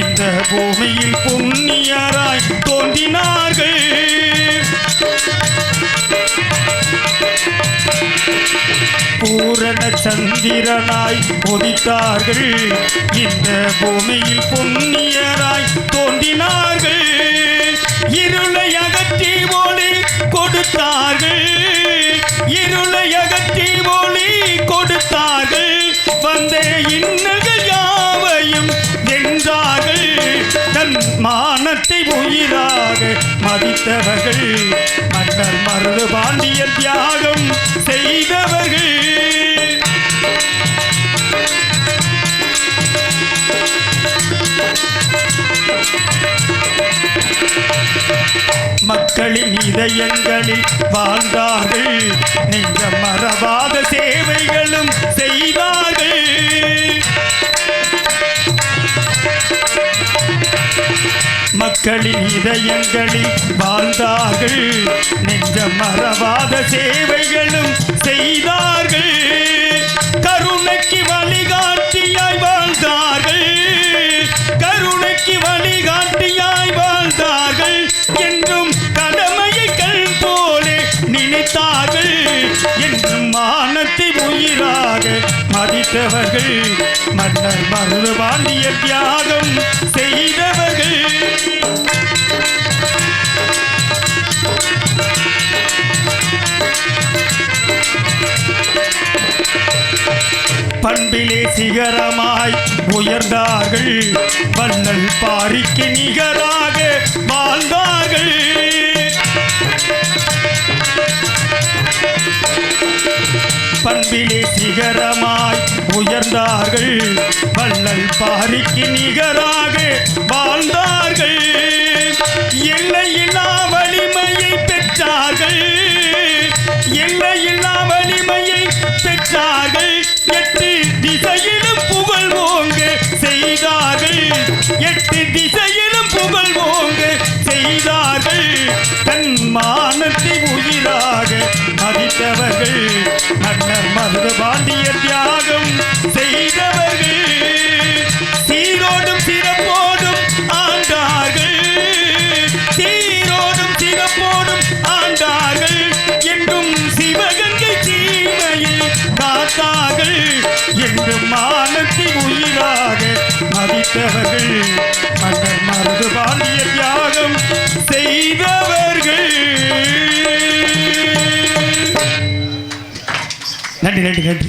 இந்த பூமியில் புண்ணியராய் தோன்றினார்கள் பூரண சந்திரனாய் உதித்தார்கள் இந்த பூமியில் புண்ணியராய் தோன்றினார்கள் இருளை அகற்றி ஒளி கொடுத்தார்கள் இருளை அகற்றி ஒளி கொடுத்தார்கள் வந்த இன்னல்கள் யாவையும் வென்றார்கள் தன் மானத்தை உயிராக மதித்தவர்கள் மன்னர் மருது பாண்டியர் தியாகம் செய்தவர்கள் மக்களின் இதயங்களில் வாழ்ந்தார்கள் நெஞ்ச மறவாத சேவைகளும் செய்தார்கள் மக்களின் இதயங்களில் வாழ்ந்தார்கள் நெஞ்ச மறவாத சேவைகளும் செய்தார்கள் கருணைக்கு வழிகாட்டியாய் வாழ்ந்தார்கள் கருணைக்கு வழிகாட்டியாய் வாழ்ந்தார்கள் என்றும் கடமையை கண் போலே நினைத்தார்கள் என்றும் மானத்தை உயிராக மதித்தவர்கள் மன்னர் மருது பாண்டியர் தியாகம் செய்தவர்கள் பண்பிலே சிகரமாய் உயர்ந்தார்கள் வள்ளல் பாரிக்கு நிகராக வாழ்ந்தார்கள் பண்பிலே சிகரமாய் உயர்ந்தார்கள் வள்ளல் பாரிக்கு நிகராக வாழ்ந்தார்கள் எல்லையில்லா வலிமையை பெற்றார்கள் எல்லையில்லா வலிமையை பெற்றார்கள் எட்டு திசையிலும் புகழ் ஓங்க செய்தார்கள் எட்டு திசையிலும் புகழ் ஓங்க செய்தார்கள் தன் மானத்தை உயிராக மதித்தவர்கள் மன்னர் மருது பாண்டியர் தியாகம் செய்தவர்கள் சீரோடும் சிறப்போடும் ஆண்டார்கள் சீரோடும் சிறப்போடும் ஆண்டார்கள் என்றும் சிவகங்கை சீமையை காத்தார்கள் என்றும் மானத்தை உயிராக மதித்தவர்கள் மன்னர் மருது பாண்டியர் தியாகம் செய்தவர்கள். நன்றி நன்றி நன்றி.